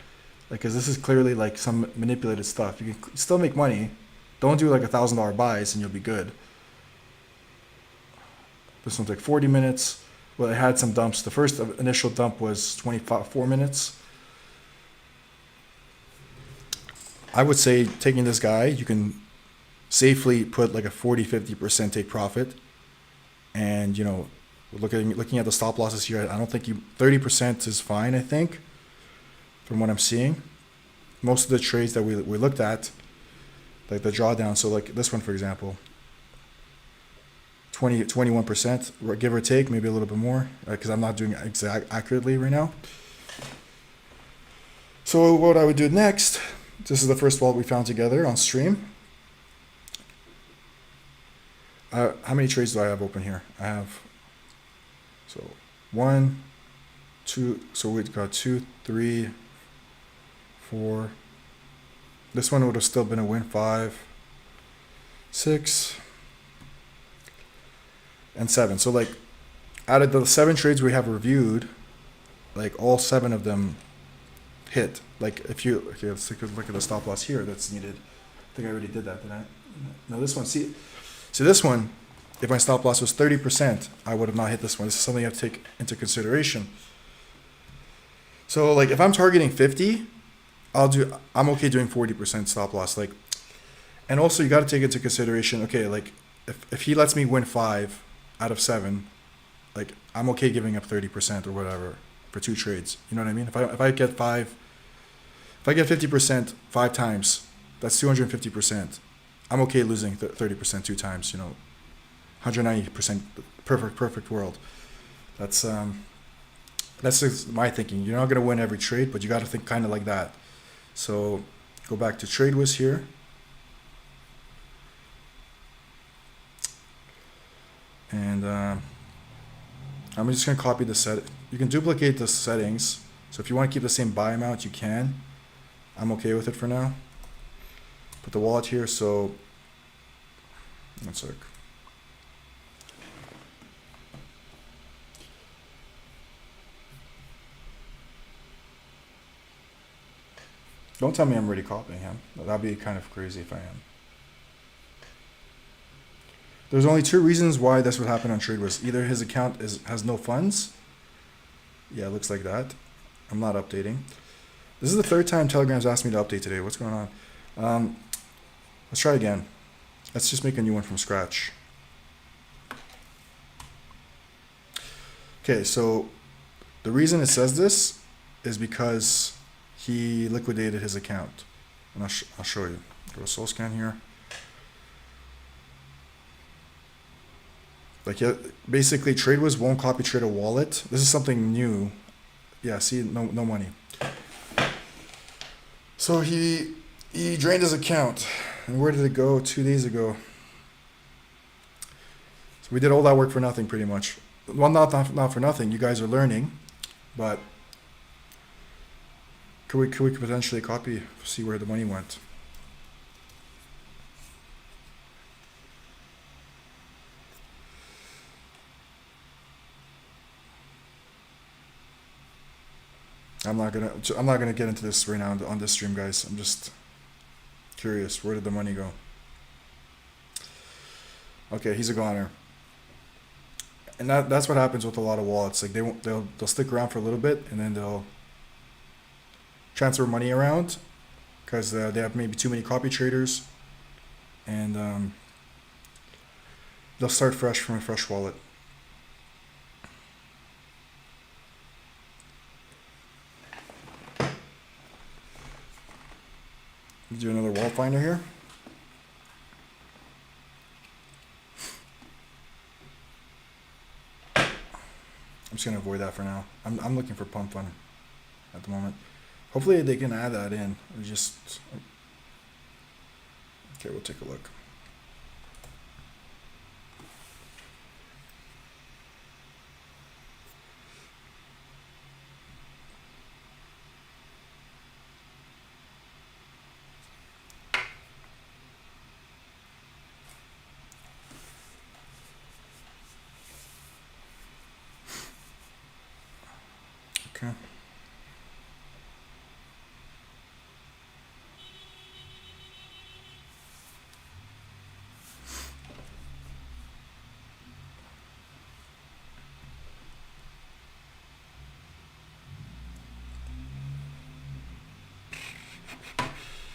Like, cause this is clearly like some manipulated stuff. You can still make money. Don't do like $1,000 buys and you'll be good. This one took 40 minutes. Well, it had some dumps. The first initial dump was 24 minutes. I would say taking this guy, you can safely put like a 40-50% take profit. And, you know, looking at the stop losses here, I don't think 30% is fine, I think, from what I'm seeing. Most of the trades that we looked at, like the drawdown, so like this one, for example, 21%, give or take, maybe a little bit more, because I'm not doing it accurately right now. So what I would do next This is the first wallet we found together on stream. How many trades do I have open here? I have, so 1, 2, so we've got 2, 3, 4. This one would have still been a win. 5, 6, and 7. So like out of the 7 trades we have reviewed, like all 7 of them hit. Like if you, okay, let's take a look at the stop loss here that's needed. I think I already did that, did I? No, this one, see this one, if my stop loss was 30%, I would have not hit this one. This is something you have to take into consideration. So like if I'm targeting 50, I'm okay doing 40% stop loss. Like, and also you got to take into consideration, okay, like if he lets me win 5 out of 7, like I'm okay giving up 30% or whatever for 2 trades. You know what I mean? If I get 50% 5 times, that's 250%. I'm okay losing 30% 2 times, you know, 190%, perfect world. That's just my thinking. You're not going to win every trade, but you got to think kind of like that. So go back to TradeWiz here. And I'm just going to copy the set. You can duplicate the settings. So if you want to keep the same buy amount, you can. I'm okay with it for now. Put the wallet here, so one sec. Don't tell me I'm already copying him. That'd be kind of crazy if I am. There's only 2 reasons why this would happen on TradeWiz. Either his account has no funds. Yeah, it looks like that. I'm not updating. This is the 3rd time Telegram's asked me to update today. What's going on? Let's try again. Let's just make a new one from scratch. Okay, so the reason it says this is because he liquidated his account. And I'll show you. Go to Soul Scan here. Like, yeah, basically, TradeWiz won't copy trade a wallet. This is something new. Yeah, see, no money. So he drained his account. And where did it go? 2 days ago. So we did all that work for nothing, pretty much. Well, not for nothing. You guys are learning, but could we potentially copy, see where the money went? I'm not gonna get into this right now on this stream, guys. I'm just curious. Where did the money go? Okay, he's a goner. And that's what happens with a lot of wallets. Like they'll stick around for a little bit and then they'll transfer money around because they have maybe too many copy traders, and they'll start fresh from a fresh wallet. Let's do another wallet finder here. I'm just gonna avoid that for now. I'm looking for pump fun at the moment. Hopefully they can add that in. Okay, we'll take a look. Okay.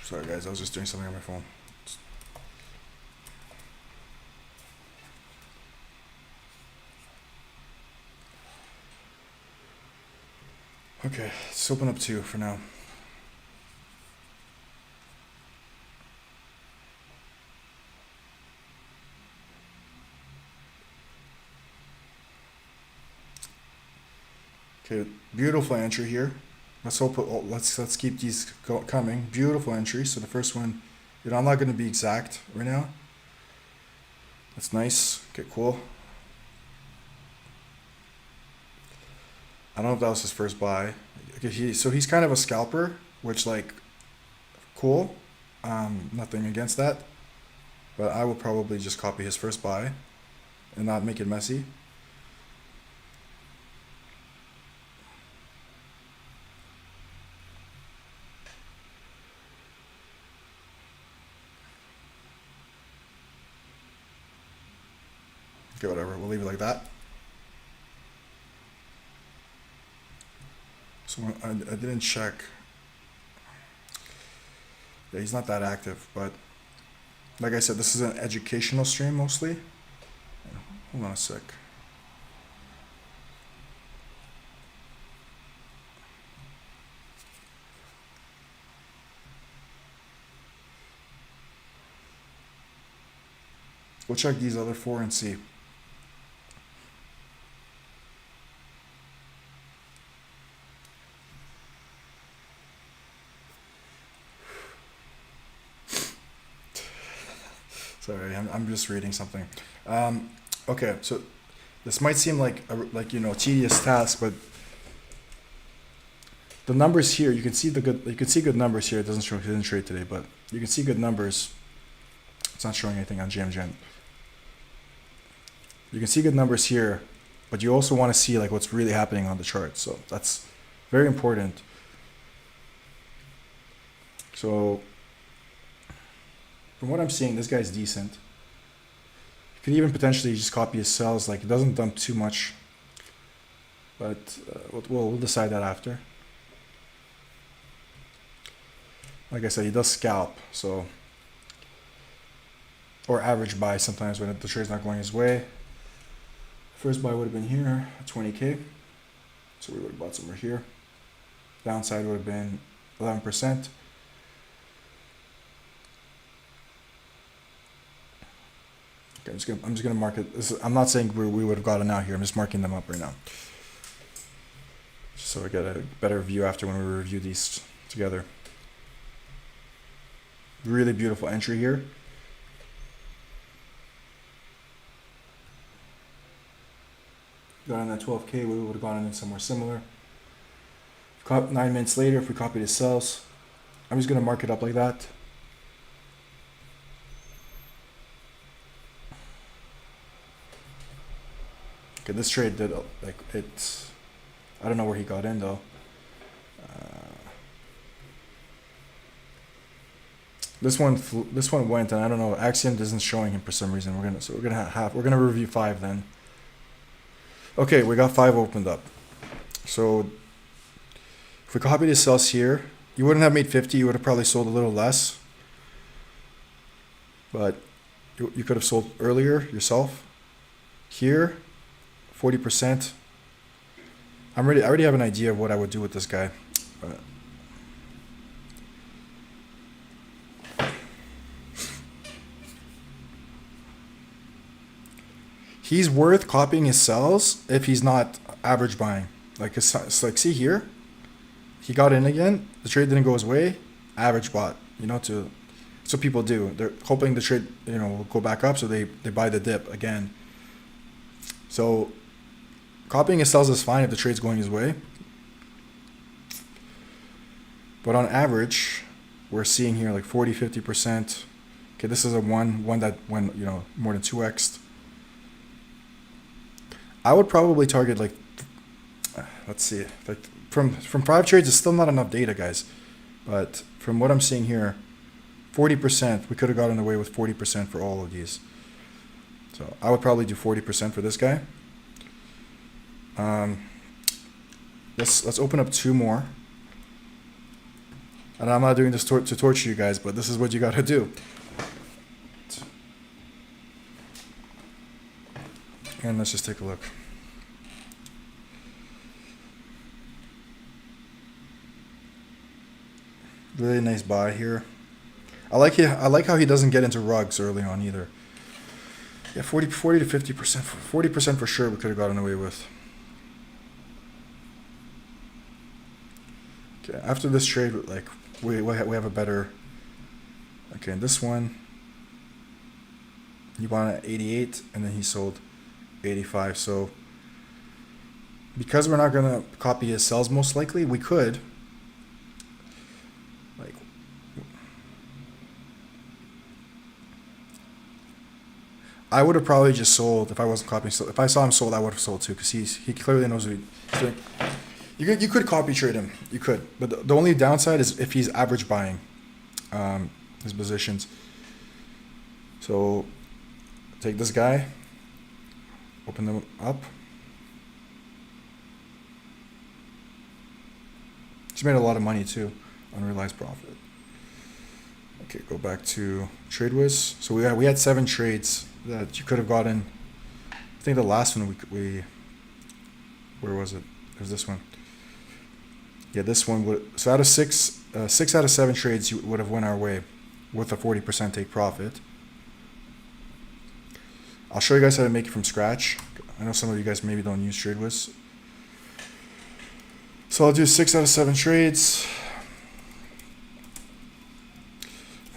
Sorry guys, I was just doing something on my phone. Okay, let's open up 2 for now. Okay, beautiful entry here. Let's hope. Let's keep these coming. Beautiful entry. So the first one, I'm not going to be exact right now. That's nice. Okay, cool. I don't know if that was his first buy. Okay, so he's kind of a scalper, which like, cool. Nothing against that, but I will probably just copy his first buy and not make it messy. Okay, whatever. We'll leave it like that. So I didn't check. Yeah, he's not that active, but like I said, this is an educational stream mostly. Hold on a sec. We'll check these other four and see. Sorry, I'm just reading something. Okay, so this might seem like a tedious task, but the numbers here, you can see good numbers here. It doesn't show, it didn't trade today, but you can see good numbers. It's not showing anything on GMGen. You can see good numbers here, but you also want to see like what's really happening on the chart. So that's very important. So from what I'm seeing, this guy's decent. You could even potentially just copy his sells. Like, it doesn't dump too much, but we'll decide that after. Like I said, he does scalp, so, or average buy sometimes when the trade's not going his way. First buy would have been here, 20K. So we would have bought somewhere here. Downside would have been 11%. Okay, I'm just gonna mark it. I'm not saying we would have gotten out here. I'm just marking them up right now, just so we get a better view after when we review these together. Really beautiful entry here. Got in at 12K, we would have gone in somewhere similar. 9 minutes later, if we copied his sells, I'm just gonna mark it up like that. Okay, this trade did like it's. I don't know where he got in though. This one went, and I don't know. Axiom isn't showing him for some reason. We're gonna review 5 then. Okay, we got 5 opened up. So if we copied his sells here, you wouldn't have made 50. You would have probably sold a little less, but you could have sold earlier yourself. Here, 40%. I already have an idea of what I would do with this guy. But he's worth copying his sells if he's not average buying. Like it's like, see here, he got in again. The trade didn't go his way. Average bought. So people do. They're hoping the trade will go back up, so they buy the dip again. So copying his sells is fine if the trade's going his way. But on average, we're seeing here like 40, 50%. Okay, this is a one that went more than 2x. I would probably target like, let's see, like from 5 trades, it's still not enough data, guys. But from what I'm seeing here, 40%, we could have gotten away with 40% for all of these. So I would probably do 40% for this guy. Let's open up 2 more. And I'm not doing this to torture you guys, but this is what you got to do. And let's just take a look. Really nice buy here. I like how he doesn't get into rugs early on either. Yeah, 40 to 50%, 40% for sure we could have gotten away with. Okay, after this trade, like we have a better. Okay, and this one, he bought at 88, and then he sold 85. So because we're not gonna copy his sells, most likely we could. Like, I would have probably just sold if I wasn't copying. So if I saw him sold, I would have sold too, because he clearly knows what he's doing. You could copy trade him, you could, but the only downside is if he's average buying his positions. So take this guy, open them up. He's made a lot of money too, unrealized profit. Okay, go back to TradeWiz. So we had 7 trades that you could have gotten. I think the last one we where was it? It was this one. Yeah, this one would. So out of 6 out of 7 trades you would have went our way with a 40% take profit. I'll show you guys how to make it from scratch. I know some of you guys maybe don't use TradeWiz. So I'll do 6 out of 7 trades.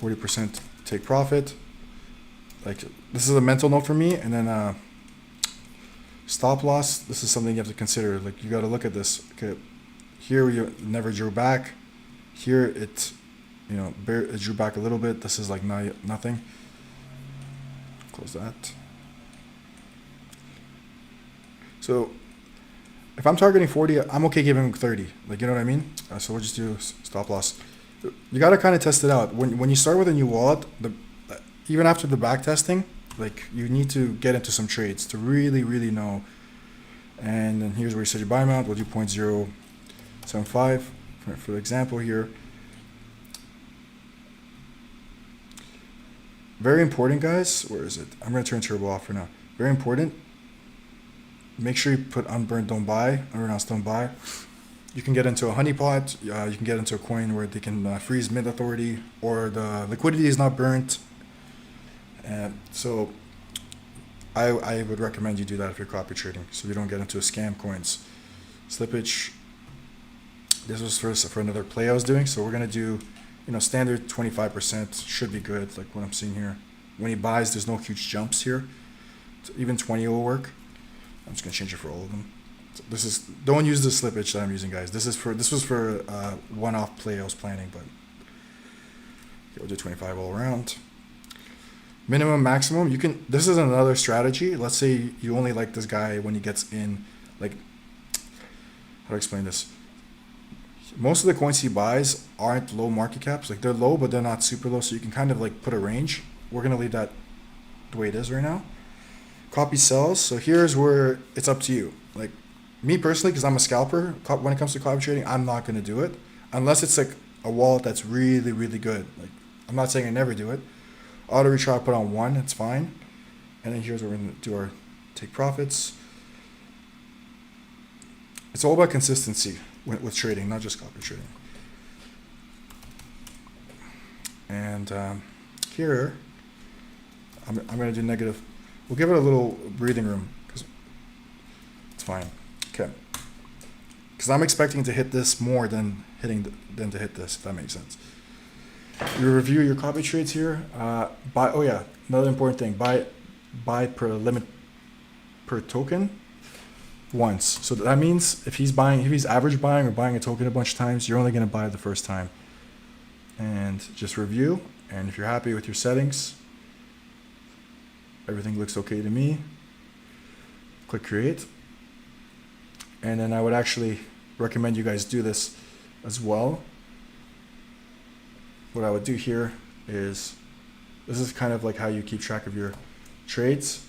40% take profit. Like, this is a mental note for me. And then stop loss. This is something you have to consider. Like, you got to look at this. Okay, here you never drew back. Here it, it drew back a little bit. This is like nothing. Close that. So if I'm targeting 40, I'm okay giving him 30. Like, you know what I mean? So we'll just do stop loss. You got to kind of test it out. When you start with a new wallet, even after the back testing, like, you need to get into some trades to really, really know. And then here's where you set your buy amount. We'll do 0.075 for example here. Very important, guys. Where is it? I'm going to turn turbo off for now. Very important. Make sure you put unburned don't buy, unannounced don't buy. You can get into a honeypot. You can get into a coin where they can freeze mint authority, or the liquidity is not burnt. And so I would recommend you do that if you're copy trading, so you don't get into a scam coins. Slippage. This was for another play I was doing. So we're gonna do, standard 25% should be good. Like what I'm seeing here. When he buys, there's no huge jumps here. So even 20 will work. I'm just gonna change it for all of them. So don't use the slippage that I'm using, guys. This was for one-off play I was planning, but okay, we'll do 25 all around. Minimum, maximum. This is another strategy. Let's say you only like this guy when he gets in. Like, how to explain this? Most of the coins he buys aren't low market caps. Like, they're low, but they're not super low. So you can kind of like put a range. We're gonna leave that the way it is right now. Copy sells. So here's where it's up to you. Like, me personally, because I'm a scalper, when it comes to copy trading, I'm not gonna do it unless it's like a wallet that's really, really good. Like, I'm not saying I never do it. Auto retry, put on 1, it's fine. And then here's where we're gonna do our take profits. It's all about consistency with trading, not just copy trading. And here, I'm gonna do negative. We'll give it a little breathing room because it's fine. Okay. Because I'm expecting to hit this more than to hit this, if that makes sense. You review your copy trades here. Another important thing: buy per limit per token once. So that means if he's average buying or buying a token a bunch of times, you're only going to buy it the first time. And just review. And if you're happy with your settings, everything looks okay to me. Click create. And then I would actually recommend you guys do this as well. What I would do here is, this is kind of like how you keep track of your trades.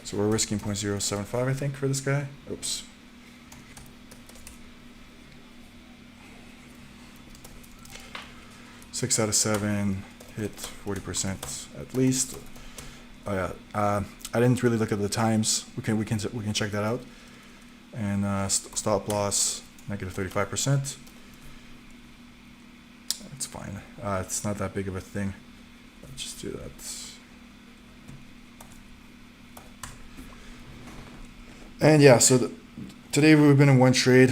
So we're risking 0.075, I think, for this guy. Oops. Six out of 7, hit 40% at least. Oh yeah, I didn't really look at the times. We can check that out. And stop loss negative 35%. It's fine. It's not that big of a thing. Let's just do that. And yeah, so today we've been in one trade.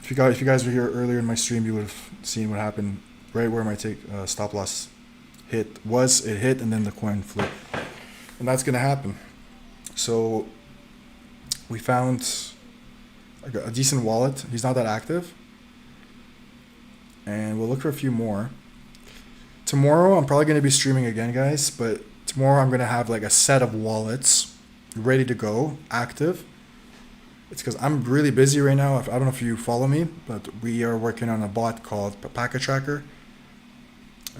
If if you guys were here earlier in my stream, you would have seen what happened right where my stop loss hit was. It hit and then the coin flipped, and that's gonna happen. So we found a decent wallet. He's not that active, and we'll look for a few more. Tomorrow I'm probably gonna be streaming again, guys, but tomorrow I'm gonna have like a set of wallets ready to go, active. It's because I'm really busy right now. I don't know if you follow me, but we are working on a bot called Packet Tracker.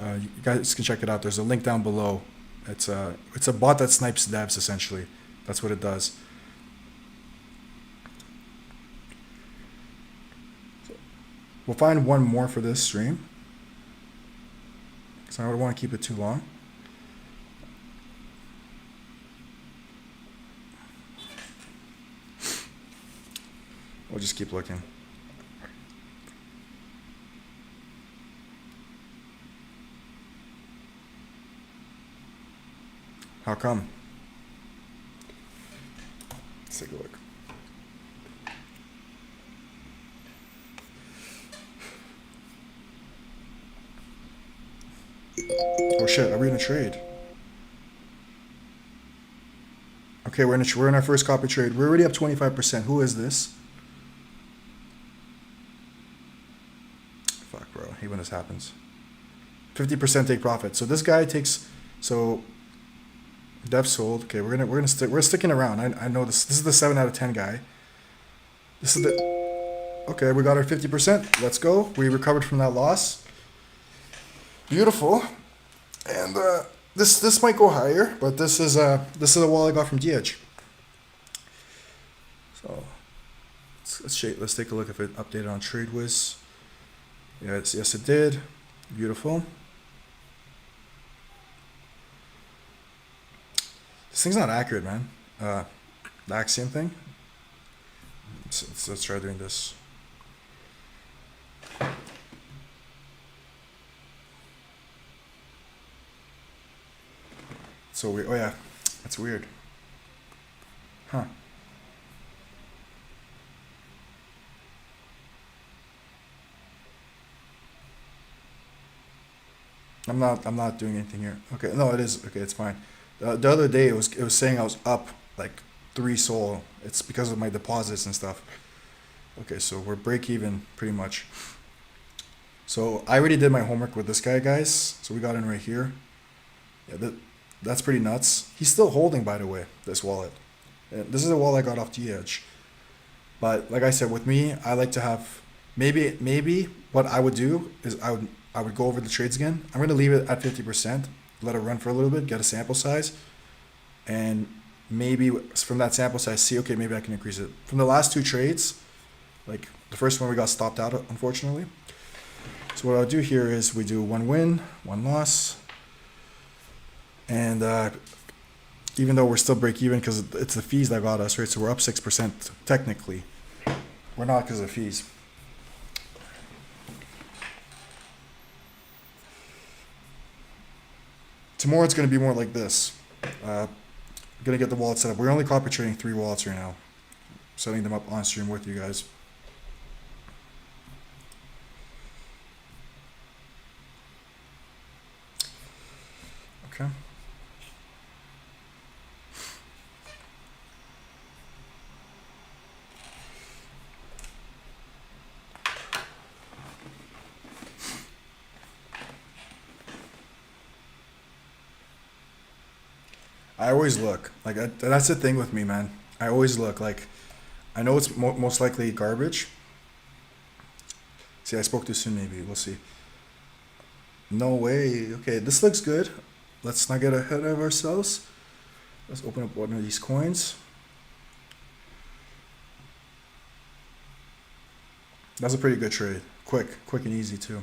You guys can check it out. There's a link down below. It's a bot that snipes devs, essentially. That's what it does. We'll find one more for this stream, because I don't want to keep it too long. We'll just keep looking. How come? Let's take a look. Oh shit, are we in a trade? Okay, we're in our first copy trade. We're already up 25%. Who is this? Fuck, bro. I hate when this happens. 50% take profit. So this guy takes. So dev sold. Okay, we're sticking around. I know this. This is the 7 out of 10 guy. This is the. Okay, we got our 50%. Let's go. We recovered from that loss. Beautiful. And this might go higher, but this is a wall I got from dEdge. So let's take a look if it updated on TradeWiz. Yes, it did. Beautiful. This thing's not accurate, man. The Axiom thing. Let's try doing this. So oh yeah, that's weird. Huh. I'm not doing anything here. Okay, no, it is. Okay, it's fine. The other day it was saying I was up like 3 SOL. It's because of my deposits and stuff. Okay, so we're break even pretty much. So I already did my homework with this guy, guys. So we got in right here. Yeah, that's pretty nuts. He's still holding, by the way, this wallet. This is a wallet I got off dEdge. But like I said, with me, I like to have maybe what I would do is I would go over the trades again. I'm gonna leave it at 50%, let it run for a little bit, get a sample size, and maybe from that sample size, see, okay, maybe I can increase it. From the last 2 trades, like the first one we got stopped out, unfortunately. So what I'll do here is we do 1 win, 1 loss. And even though we're still break even because it's the fees that got us, right? So we're up 6% technically. We're not because of fees. Tomorrow it's going to be more like this. I'm going to get the wallet set up. We're only copy trading 3 wallets right now. Setting them up on stream with you guys. Okay. I always look. Like, that's the thing with me, man. I always look. Like, I know it's most likely garbage. See, I spoke too soon, maybe. We'll see. No way. Okay, this looks good. Let's not get ahead of ourselves. Let's open up one of these coins. That's a pretty good trade. Quick and easy, too.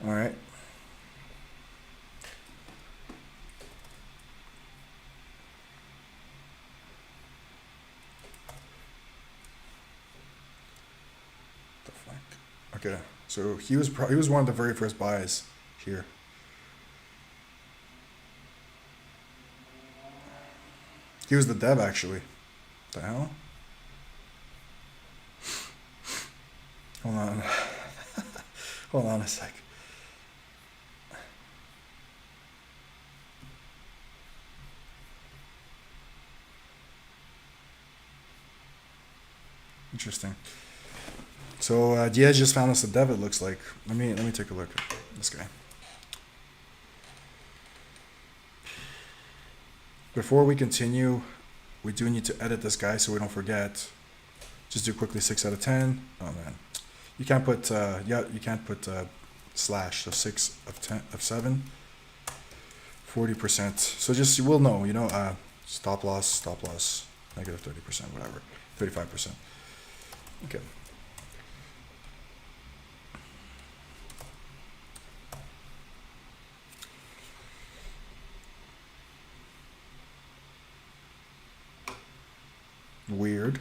All right. Okay, so he was one of the very first buys here. He was the dev, actually. What the hell? Hold on. Hold on a sec. Interesting. So dEdge just found us a dev. It looks like. Let me take a look at this guy. Before we continue, we do need to edit this guy so we don't forget. Just do quickly 6 out of 10. Oh man, you can't put you can't put slash. So 6 of 10 of 7. 40%. So just we'll know. You know, stop loss, negative 30%, whatever, 35%. Okay. Weird.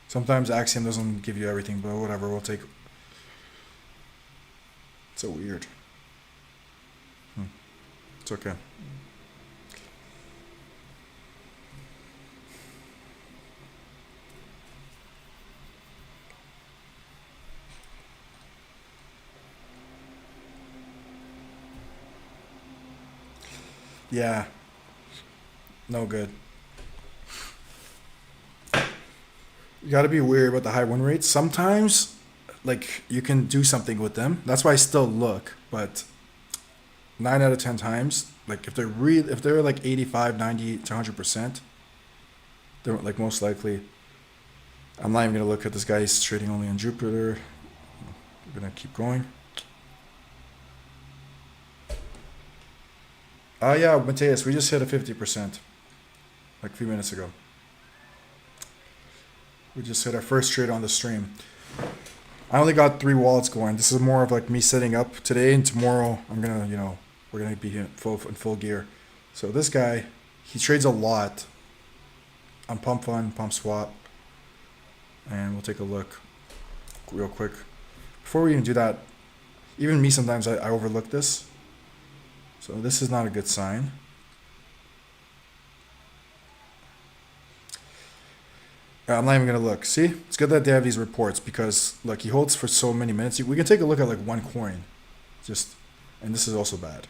Sometimes Axiom doesn't give you everything, but whatever, we'll take. It's so weird. It's okay. Yeah. No good. You got to be weird about the high win rates. Sometimes, like, you can do something with them. That's why I still look. But 9 out of 10 times, like, if they're like 85, 90 to 100%, they're like most likely. I'm not even gonna look at this guy. He's trading only on Jupiter. We're gonna keep going. Yeah, Mateus, we just hit a 50% like a few minutes ago. We just hit our first trade on the stream. I only got 3 wallets going. This is more of like me setting up today, and tomorrow I'm gonna, we're gonna be in full gear. So this guy, he trades a lot on Pump Fund, Pump Swap, and we'll take a look real quick. Before we even do that, even me sometimes I overlook this. So this is not a good sign. I'm not even gonna look. See, it's good that they have these reports because look, he holds for so many minutes. We can take a look at like one coin, and this is also bad.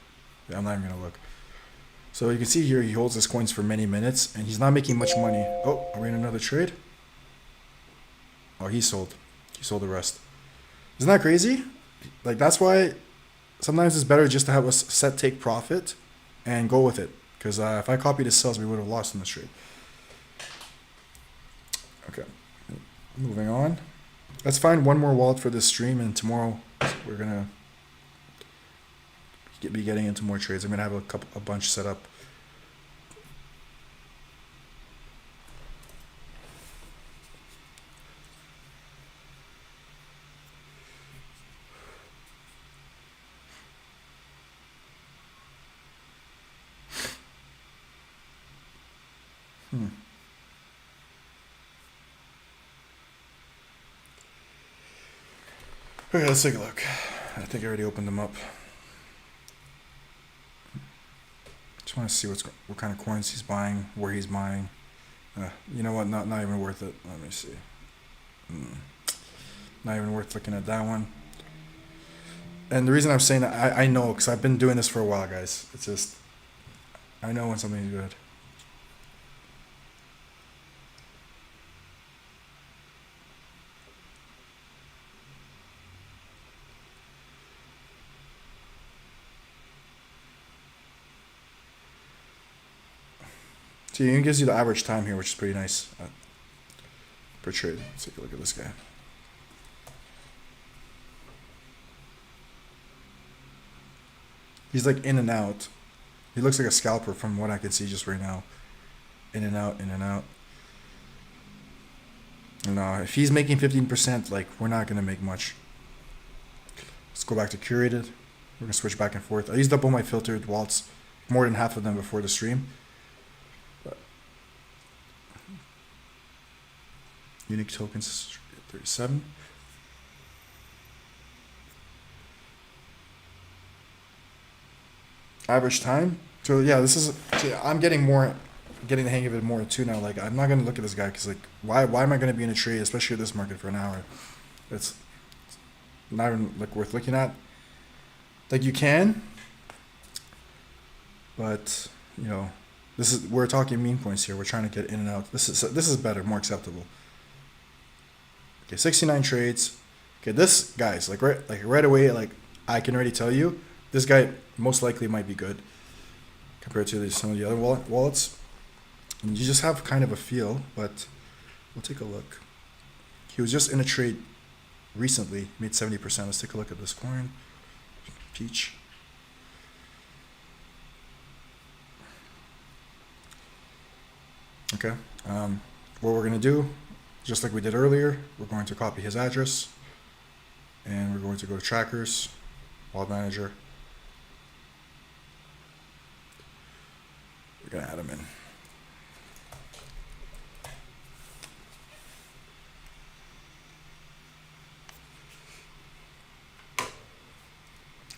Yeah, I'm not even gonna look. So you can see here he holds his coins for many minutes and he's not making much money. Oh, are we in another trade? Oh, he sold. He sold the rest. Isn't that crazy? Like that's why sometimes it's better just to have a set take profit and go with it. Because if I copied his sells, we would have lost in this trade. Okay, moving on. Let's find one more wallet for this stream, and tomorrow we're gonna be getting into more trades. I'm gonna have a bunch set up. Okay, let's take a look. I think I already opened them up. Just want to see what kind of coins he's buying, where he's buying. You know what? Not even worth it. Let me see. Not even worth looking at that one. And the reason I'm saying that, I know, because I've been doing this for a while, guys. It's just, I know when something's good. So it gives you the average time here, which is pretty nice per trade. Let's take a look at this guy. He's like in and out. He looks like a scalper from what I can see just right now. In and out, in and out. No, if he's making 15%, like we're not gonna make much. Let's go back to curated. We're gonna switch back and forth. I used up all my filtered wallets, more than half of them before the stream. Unique tokens 37. Average time. So yeah, I'm getting the hang of it more too now. Like I'm not gonna look at this guy because like why am I gonna be in a trade, especially at this market, for an hour? It's not even like worth looking at. Like you can, but you know, we're talking mean points here. We're trying to get in and out. This is better, more acceptable. Okay, 69 trades. Okay, this guy's like right away, like I can already tell you, this guy most likely might be good compared to some of the other wallets. And you just have kind of a feel, but we'll take a look. He was just in a trade recently, made 70%. Let's take a look at this coin. Peach. Okay, what we're gonna do, just like we did earlier, we're going to copy his address, and we're going to go to trackers, wallet manager. We're gonna add him in.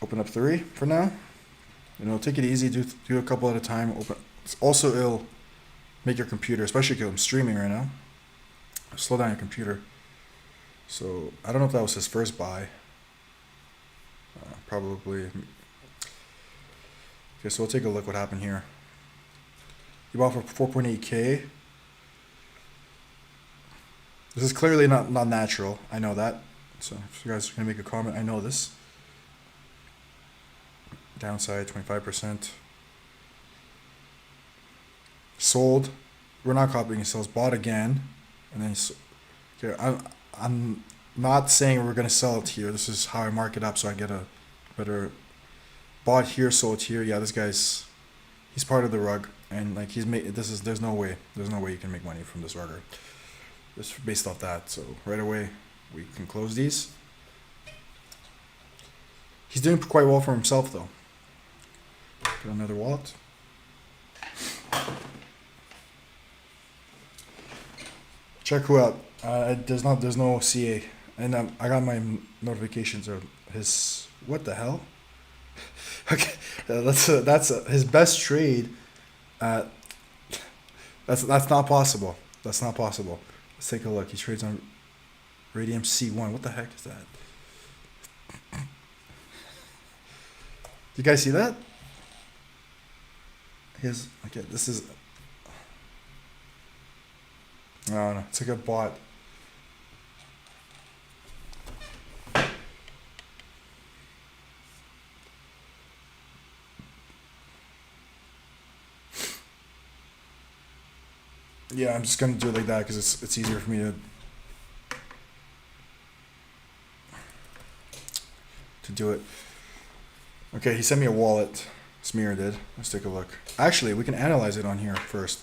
Open up 3 for now. You know, take it easy. Do a couple at a time. Also, it'll make your computer, especially because I'm streaming right now, slow down your computer. So I don't know if that was his first buy. Probably. Okay, so we'll take a look what happened here. He bought for 4.8K. This is clearly not natural. I know that. So if you guys are gonna make a comment, I know this. Downside 25%. Sold. We're not copying sales. Bought again, and then okay, I'm not saying we're gonna sell it here. This is how I mark it up so I get a better. Bought here, sold here. Yeah, this guy's he's part of the rug, and like he's made. There's no way you can make money from this rugger. Just based off that. So right away we can close these. He's doing quite well for himself though. Get another wallet. Check who out. There's no CA, and I got my notifications of his. What the hell? Okay, that's his best trade. That's not possible. That's not possible. Let's take a look. He trades on Radium C1. What the heck is that? You guys see that? Okay, this is. I don't know. It's like a bot. Yeah, I'm just gonna do it like that because it's easier for me to do it. Okay, he sent me a wallet. Smear did. Let's take a look. Actually, we can analyze it on here first.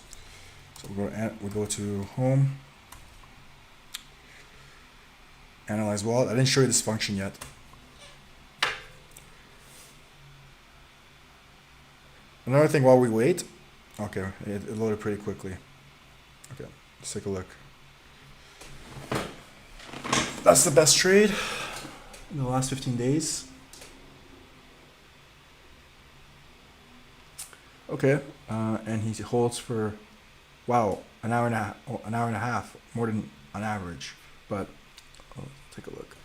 So we'll go to home. Analyze wallet. I didn't show you this function yet. Another thing while we wait. Okay, it loaded pretty quickly. Okay, let's take a look. That's the best trade in the last 15 days. Okay, and he holds for, wow, an hour and a half, more than on average. But take a look.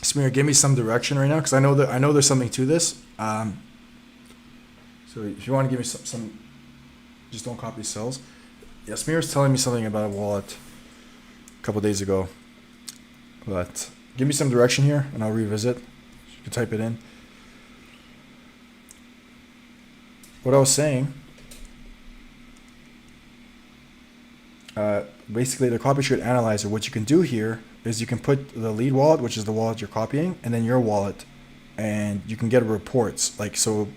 Smear, give me some direction right now, because I know there's something to this. So if you want to give me some, just don't copy cells. Yeah, Smear's telling me something about a wallet a couple days ago. But give me some direction here, and I'll revisit. You can type it in. What I was saying, basically the copy trade analyzer, what you can do here is you can put the lead wallet, which is the wallet you're copying, and then your wallet, and you can get reports, like, so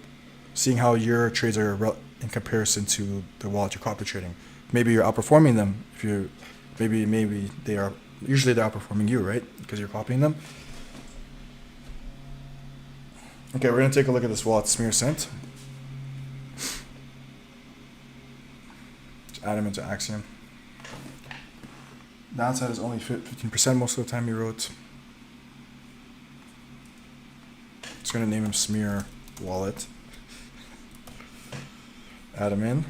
seeing how your trades are in comparison to the wallet you're copy trading. Maybe you're outperforming them. If you're, maybe they are. Usually they're outperforming you, right? Because you're copying them. Okay, we're gonna take a look at this wallet Smear sent. Just add them into Axiom. Downside is only 15% most of the time, he wrote. Just gonna name him Smear Wallet. add them in.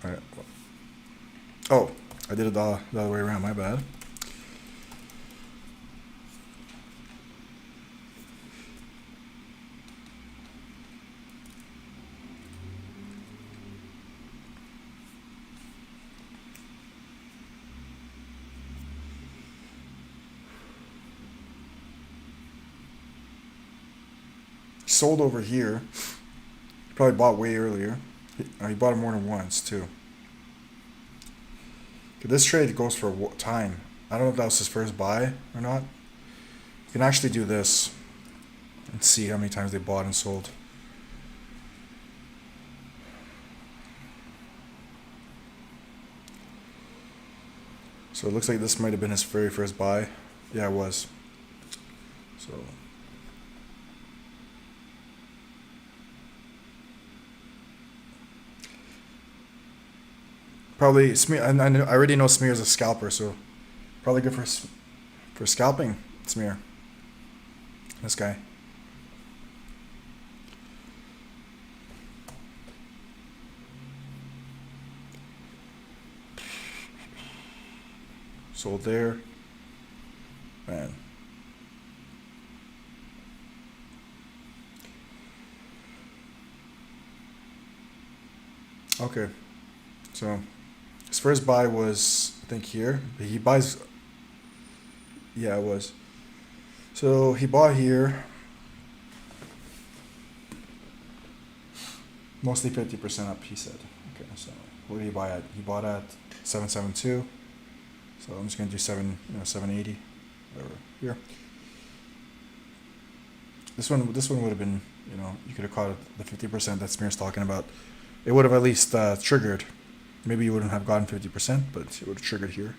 All right. Oh, I did it the other way around, my bad. Sold over here. He probably bought way earlier. He bought it more than once too. Okay, this trade goes for time. I don't know if that was his first buy or not. You can actually do this and see how many times they bought and sold. So it looks like this might have been his very first buy. Yeah, it was. So probably Smear. I already know Smear is a scalper, so probably good for scalping. Smear. This guy. Sold there. Man. Okay. So his first buy was, I think, here. He buys. Yeah, it was. So he bought here. Mostly 50% up, he said. Okay, so what did he buy at? He bought at 772. So I'm just gonna do 780, whatever. Here. This one would have been, you could have caught it, the 50% that Smear's talking about. It would have at least triggered. Maybe you wouldn't have gotten 50%, but it would have triggered here.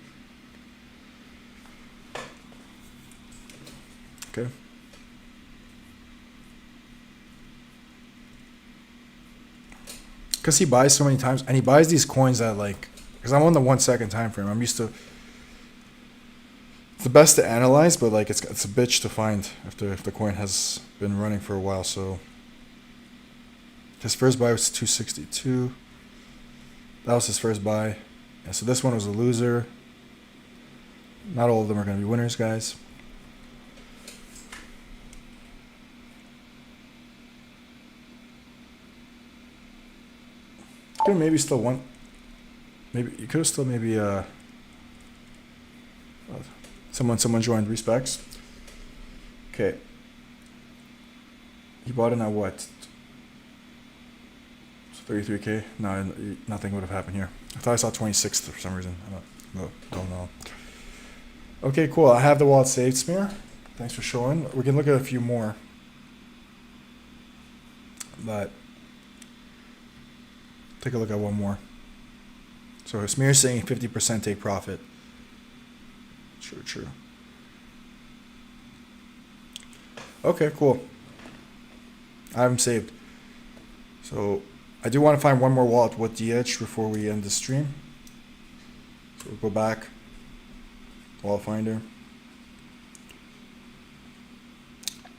Okay. Because he buys so many times, and he buys these coins that because I'm on the 1 second time frame. I'm used to. It's the best to analyze, but it's a bitch to find if the coin has been running for a while. So his first buy was 262. That was his first buy. Yeah, so this one was a loser. Not all of them are going to be winners, guys. Could maybe still won. Maybe you could have still someone joined respects. Okay. He bought in at what? 33K? No, nothing would have happened here. I thought I saw 26th for some reason. I don't know. Okay, cool. I have the wallet saved, Smear. Thanks for showing. We can look at a few more. But take a look at one more. So Smear's saying 50% take profit. True. Okay, cool. I have them saved. So I do want to find one more wallet with dEdge before we end the stream. So we'll go back. Wallet finder.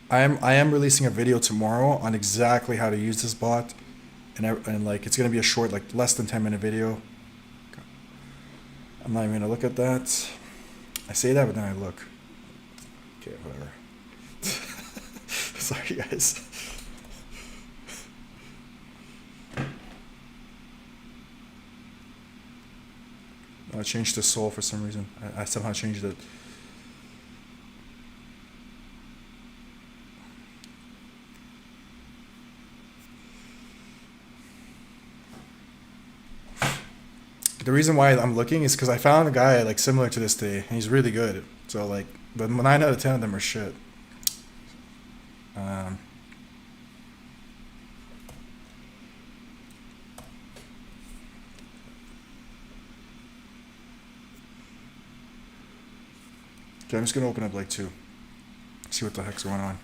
I am releasing a video tomorrow on exactly how to use this bot, and it's gonna be a short, less than 10-minute video. I'm not even gonna look at that. I say that, but then I look. Okay, whatever. Sorry, guys. I changed the soul for some reason. I somehow changed it. The reason why I'm looking is because I found a guy similar to this today, and he's really good. So but 9 out of 10 of them are shit. Okay, I'm just gonna open up 2. See what the heck's going on.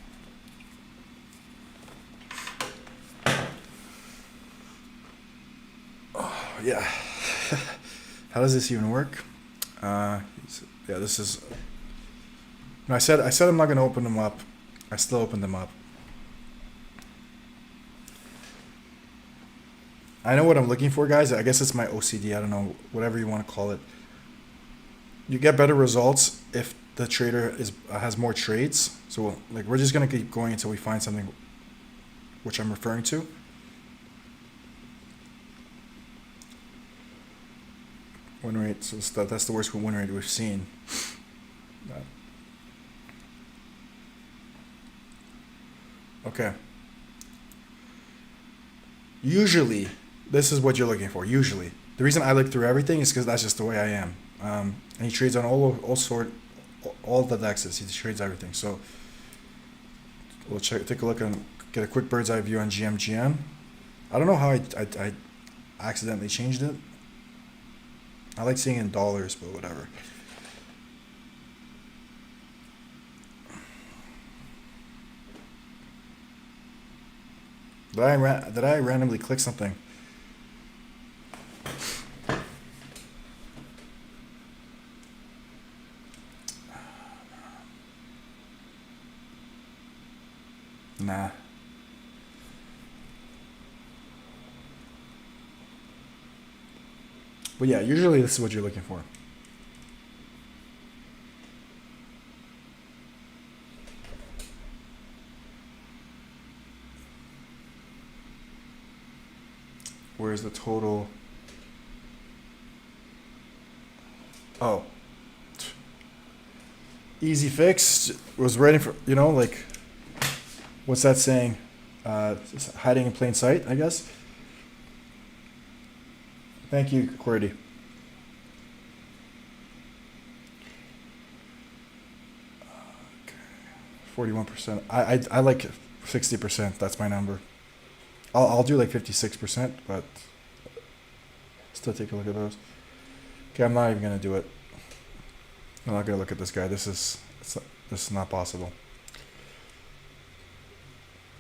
Oh, yeah. How does this even work? Yeah, this is. No, I said I'm not gonna open them up. I still opened them up. I know what I'm looking for, guys. I guess it's my OCD. I don't know, whatever you want to call it. You get better results if the trader has more trades. So like we're just gonna keep going until we find something which I'm referring to. Win rate. So that's the worst win rate we've seen. Okay. Usually, this is what you're looking for. Usually, the reason I look through everything is because that's just the way I am. And he trades on all the dexes. He trades everything. So we'll take a look and get a quick bird's eye view on GM. I don't know how I accidentally changed it. I like seeing it in dollars, but whatever. Did I randomly click something? Nah. But yeah, usually this is what you're looking for. Where's the total? Oh. Easy fix. Was ready for, like, what's that saying? Hiding in plain sight, I guess. Thank you, QWERTY. Okay. 41%. I like 60%. That's my number. I'll do like 56%, but still take a look at those. Okay, I'm not even gonna do it. I'm not gonna look at this guy. This is not possible.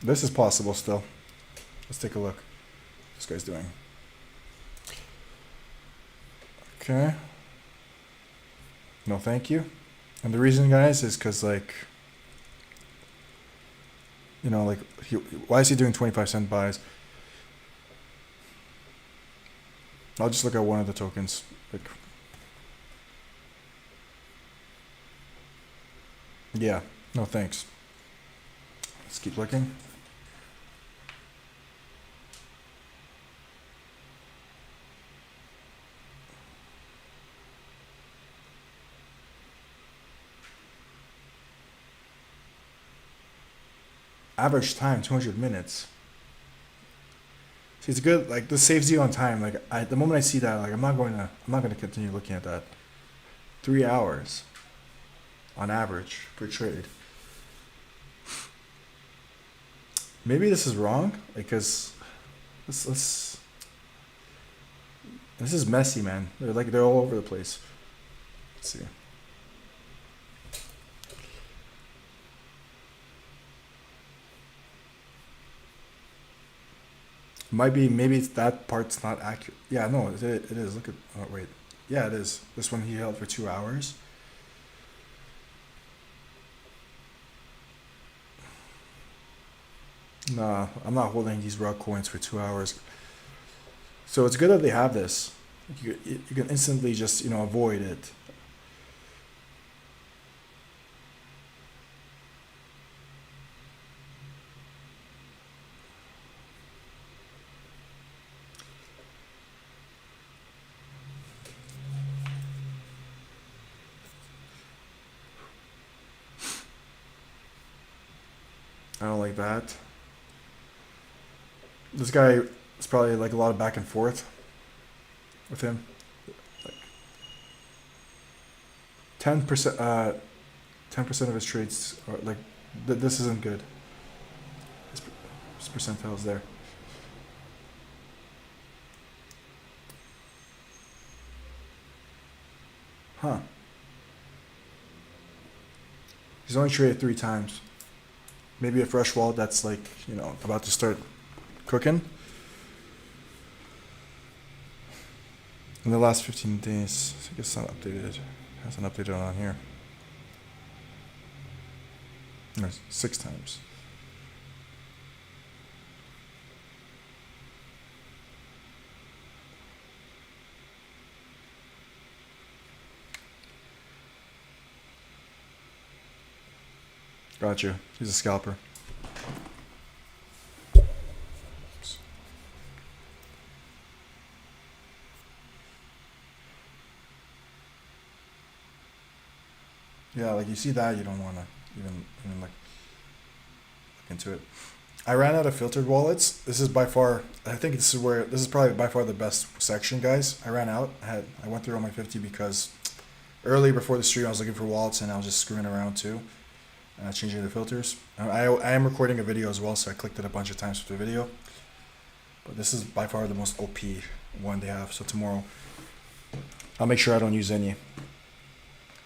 This is possible still. Let's take a look. What this guy's doing. Okay. No, thank you. And the reason, guys, is because like, like, why is he doing 25-cent buys? I'll just look at one of the tokens. Like, yeah, no thanks. Let's keep looking. Average time 200 minutes. See, it's good. Like, this saves you on time. Like, the moment I see that, like, I'm not going to continue looking at that. 3 hours on average per trade. Maybe this is wrong because this is messy, man. They're all over the place. Let's see. Maybe that part's not accurate. Yeah, no, it is. Look at, oh wait. Yeah, it is. This one he held for 2 hours. Nah, I'm not holding these rock coins for 2 hours. So it's good that they have this. You can instantly just, avoid it. I don't like that. This guy is probably like a lot of back and forth with him. Like 10%, 10% of his trades are like, this isn't good. His percentile's there. Huh. He's only traded 3 times. Maybe a fresh wallet that's like, about to start cooking. In the last 15 days, I guess it's not updated. It hasn't updated on here. No, 6 times. Gotcha. He's a scalper. Yeah, like you see that, you don't want to even like look into it. I ran out of filtered wallets. This is by far, I think this is probably by far the best section, guys. I ran out. I went through all my 50 because early before the stream I was looking for wallets and I was just screwing around too, changing the filters. I am recording a video as well, so I clicked it a bunch of times for the video. But this is by far the most OP one they have. So tomorrow, I'll make sure I don't use any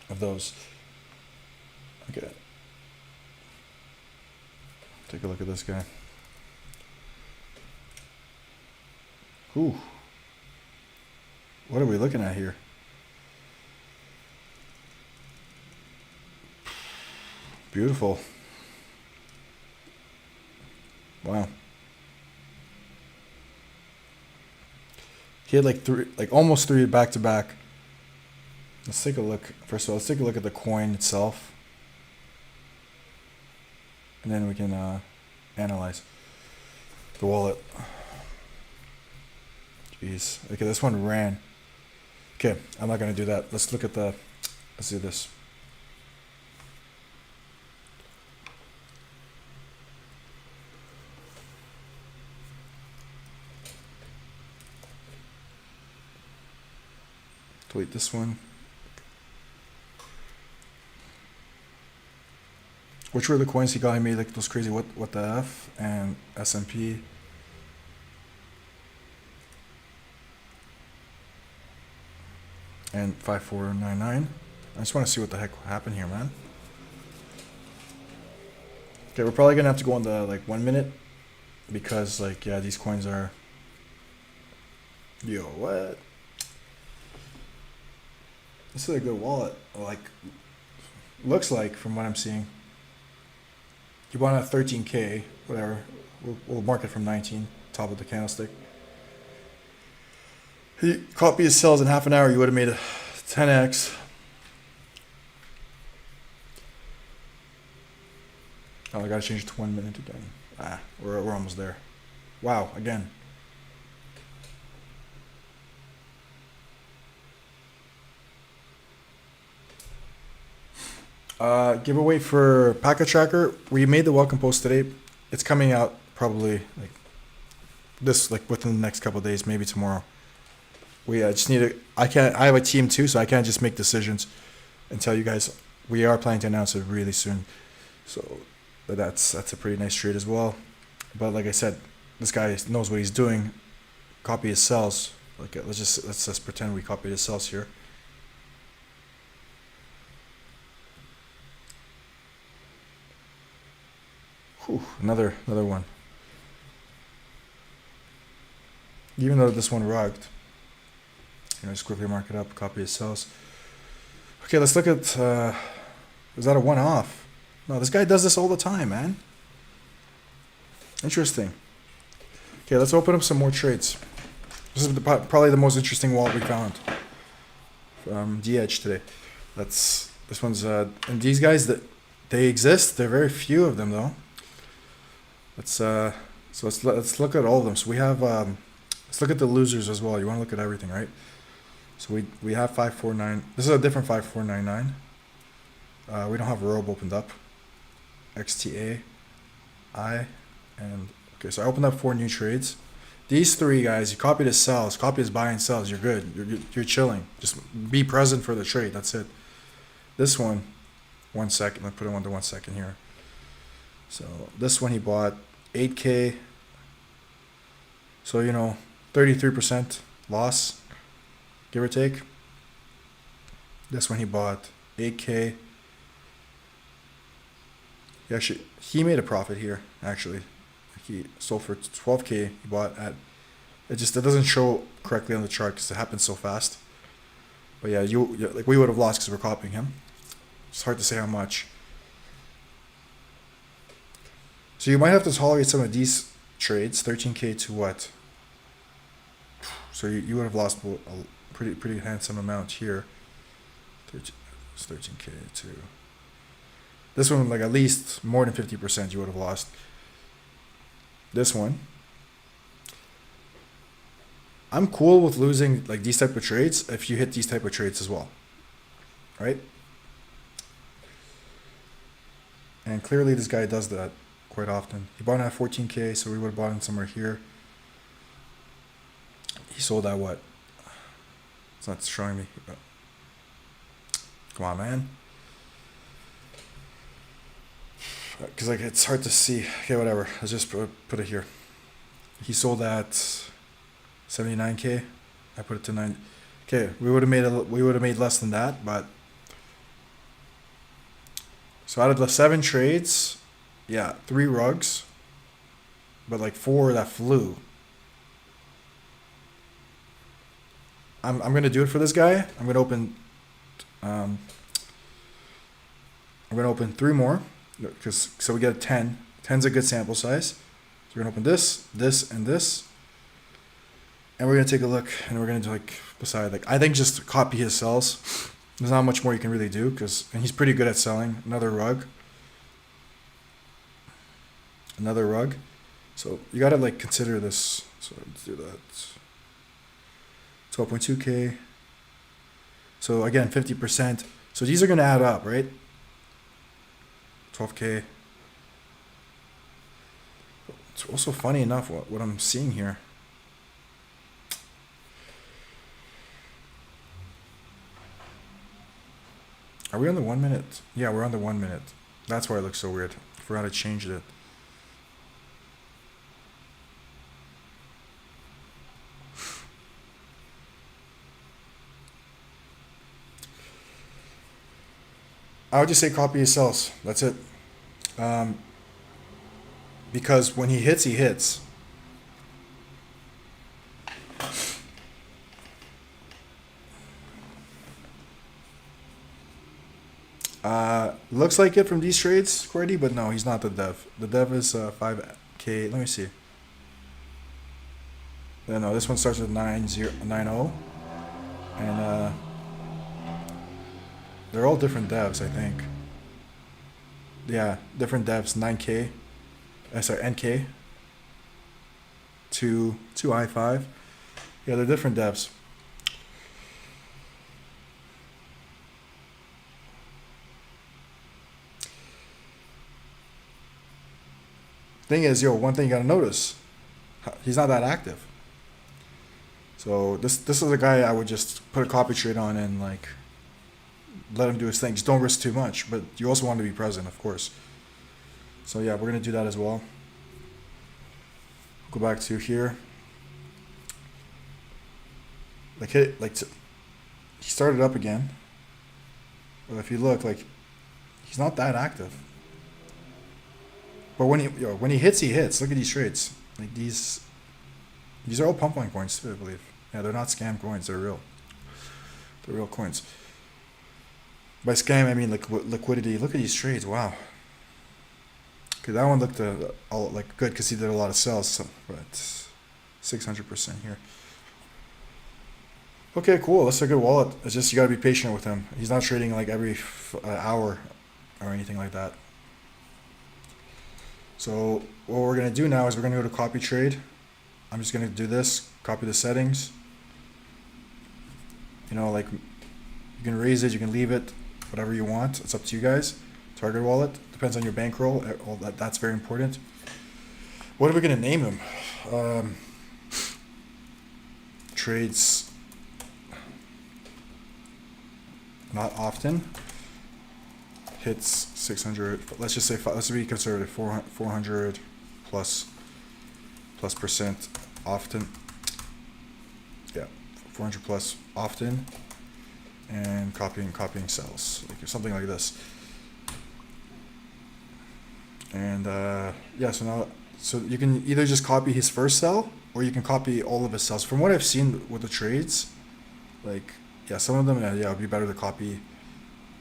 of those. Okay. Take a look at this guy. Ooh. What are we looking at here? Beautiful. Wow. He had like almost three back to back. Let's take a look. First of all, let's take a look at the coin itself. And then we can analyze the wallet. Jeez. Okay, this one ran. Okay, I'm not gonna do that. Let's look at let's do this. Delete this one. Which were the coins he got? He made like those crazy what the F and SMP. And 5499. I just want to see what the heck happened here, man. Okay, we're probably gonna have to go on the like 1 minute because like yeah, these coins are. Yo, what? This is a good wallet. Like, looks like from what I'm seeing. You bought at 13K, whatever. We'll mark it from 19, top of the candlestick. He copy his sells in half an hour, you would have made a 10x. Oh, I gotta change it to 1 minute again. We're almost there. Wow, again. Giveaway for Packet Tracker. We made the welcome post today. It's coming out probably like within the next couple of days, maybe tomorrow. We just need I have a team too, so I can't just make decisions and tell you guys. We are planning to announce it really soon. So that's a pretty nice trade as well. But like I said, this guy knows what he's doing. Copy his sells. Like let's just pretend we copied his sells here. Whew, another one. Even though this one rugged, just quickly mark it up, copy his sells. Okay, let's look at. Is that a one-off? No, this guy does this all the time, man. Interesting. Okay, let's open up some more trades. This is probably the most interesting wallet we found from dEdge today. This one's and these guys they exist. There are very few of them though. Let's look at all of them. So we have let's look at the losers as well. You want to look at everything, right? So we have 549. This is a different 5499. We don't have Robe opened up. XTA, and okay. So I opened up 4 new trades. These 3 guys, you copy his sells, copy his buy and sells. You're good. You're chilling. Just be present for the trade. That's it. This one, 1 second. Let's put it on to 1 second here. So this one he bought 8K. So 33% loss, give or take. This one he bought 8K. He made a profit here actually. He sold for 12K. He bought at. It doesn't show correctly on the chart because it happens so fast. But yeah, we would have lost because we're copying him. It's hard to say how much. So you might have to tolerate some of these trades. 13K to what? So you would have lost a pretty handsome amount here. 13K to This one, like at least more than 50% you would have lost. This one, I'm cool with losing like these type of trades if you hit these type of trades as well, right? And clearly this guy does that quite often. He bought in at 14K, so we would have bought in somewhere here. He sold at what? It's not showing me. Come on, man. Because like it's hard to see. Okay, whatever. Let's just put it here. He sold at 79K. I put it to 9. Okay, we would have made less than that, but so out of the 7 trades, yeah, 3 rugs, but like 4 that flew. I'm gonna do it for this guy. I'm gonna open 3 more, because so we get a 10. 10's a good sample size. So we're gonna open this, this, and this, and we're gonna take a look, and we're gonna like decide. Like I think just copy his sells. There's not much more you can really do and he's pretty good at selling. Another rug. Another rug. So you gotta like consider this. So let's do that. 12.2K. So again, 50%. So these are gonna add up, right? 12K. It's also funny enough what I'm seeing here. Are we on the 1 minute? Yeah, we're on the 1 minute. That's why it looks so weird. I forgot to change it. I would just say copy his sells. That's it. Because when he hits, he hits. Looks like it from these trades, Cordy, but no, he's not the dev. The dev is 5K. Let me see. No, this one starts with 90, and they're all different devs, I think. Yeah, different devs. 9K, sorry, NK. 2 I5. Yeah, they're different devs. Thing is, one thing you gotta notice, he's not that active. So this is a guy I would just put a copy trade on and like let him do his thing. Just don't risk too much, but you also want to be present, of course. So yeah, we're gonna do that as well. Go back to here. Like he started up again. But if you look, like he's not that active. But when he hits, he hits. Look at these trades. Like these are all pump line coins too, I believe. Yeah, they're not scam coins. They're real. They're real coins. By scam, I mean like liquidity. Look at these trades. Wow. Okay, that one looked all like good because he did a lot of sells. So, but 600% here. Okay, cool. That's a good wallet. It's just you gotta be patient with him. He's not trading like every hour or anything like that. So what we're gonna do now is we're gonna go to copy trade. I'm just gonna do this, copy the settings. Like you can raise it, you can leave it, whatever you want. It's up to you guys. Target wallet depends on your bankroll. All that's very important. What are we gonna name him? Trades not often. Hits 600. Let's just say let's be conservative. 400 plus percent often. Yeah, 400 plus often, and copying cells, like something like this. And yeah, so you can either just copy his first cell or you can copy all of his cells. From what I've seen with the trades, like yeah, some of them yeah, it'd be better to copy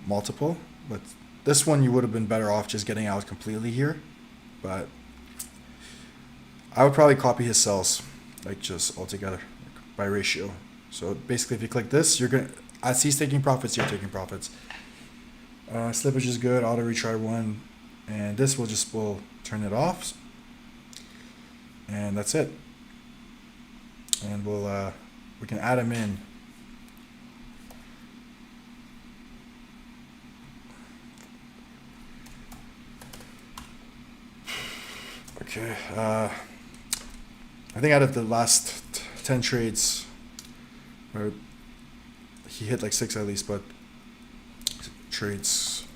multiple, but this one you would have been better off just getting out completely here. But I would probably copy his cells, like just all together, like by ratio. So basically if you click this, you're gonna, as he's taking profits, you're taking profits. Slippage is good. Auto retry 1, and this will turn it off, and that's it. And we can add them in. Okay. I think out of the last 10 trades, or he hit like 6 at least, but trades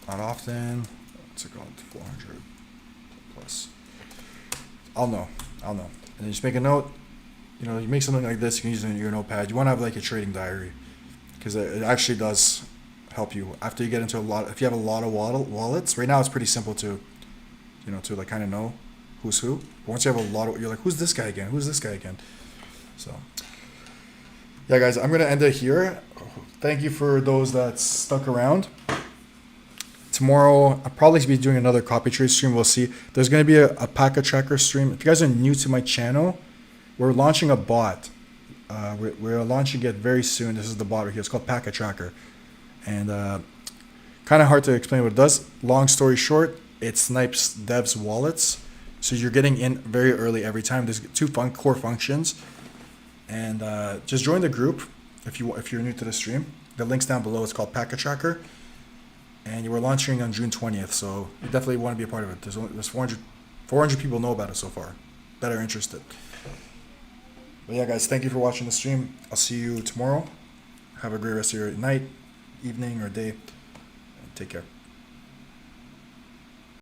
not often. What's it called? 400 plus. I'll know. And then just make a note. You know, you make something like this, you can use it in your notepad. You want to have like a trading diary, because it actually does help you after you get into a lot. If you have a lot of wallets, right now it's pretty simple to, you know, to like kind of know who's who. But once you have a lot of, you're like, who's this guy again? Who's this guy again? So, yeah, guys, I'm gonna end it here. Thank you for those that stuck around. Tomorrow, I'll probably be doing another copy trade stream. We'll see. There's going to be a packet tracker stream. If you guys are new to my channel, we're launching a bot. We're launching it very soon. This is the bot right here. It's called Packet Tracker. And kind of hard to explain what it does. Long story short, it snipes devs' wallets. So you're getting in very early every time. There's 2 core functions. And just join the group if you're new to the stream. The link's down below. It's called Packet Tracker. And you were launching on June 20th, so you definitely want to be a part of it. There's 400 people know about it so far that are interested. But yeah, guys, thank you for watching the stream. I'll see you tomorrow. Have a great rest of your night, evening, or day. And take care.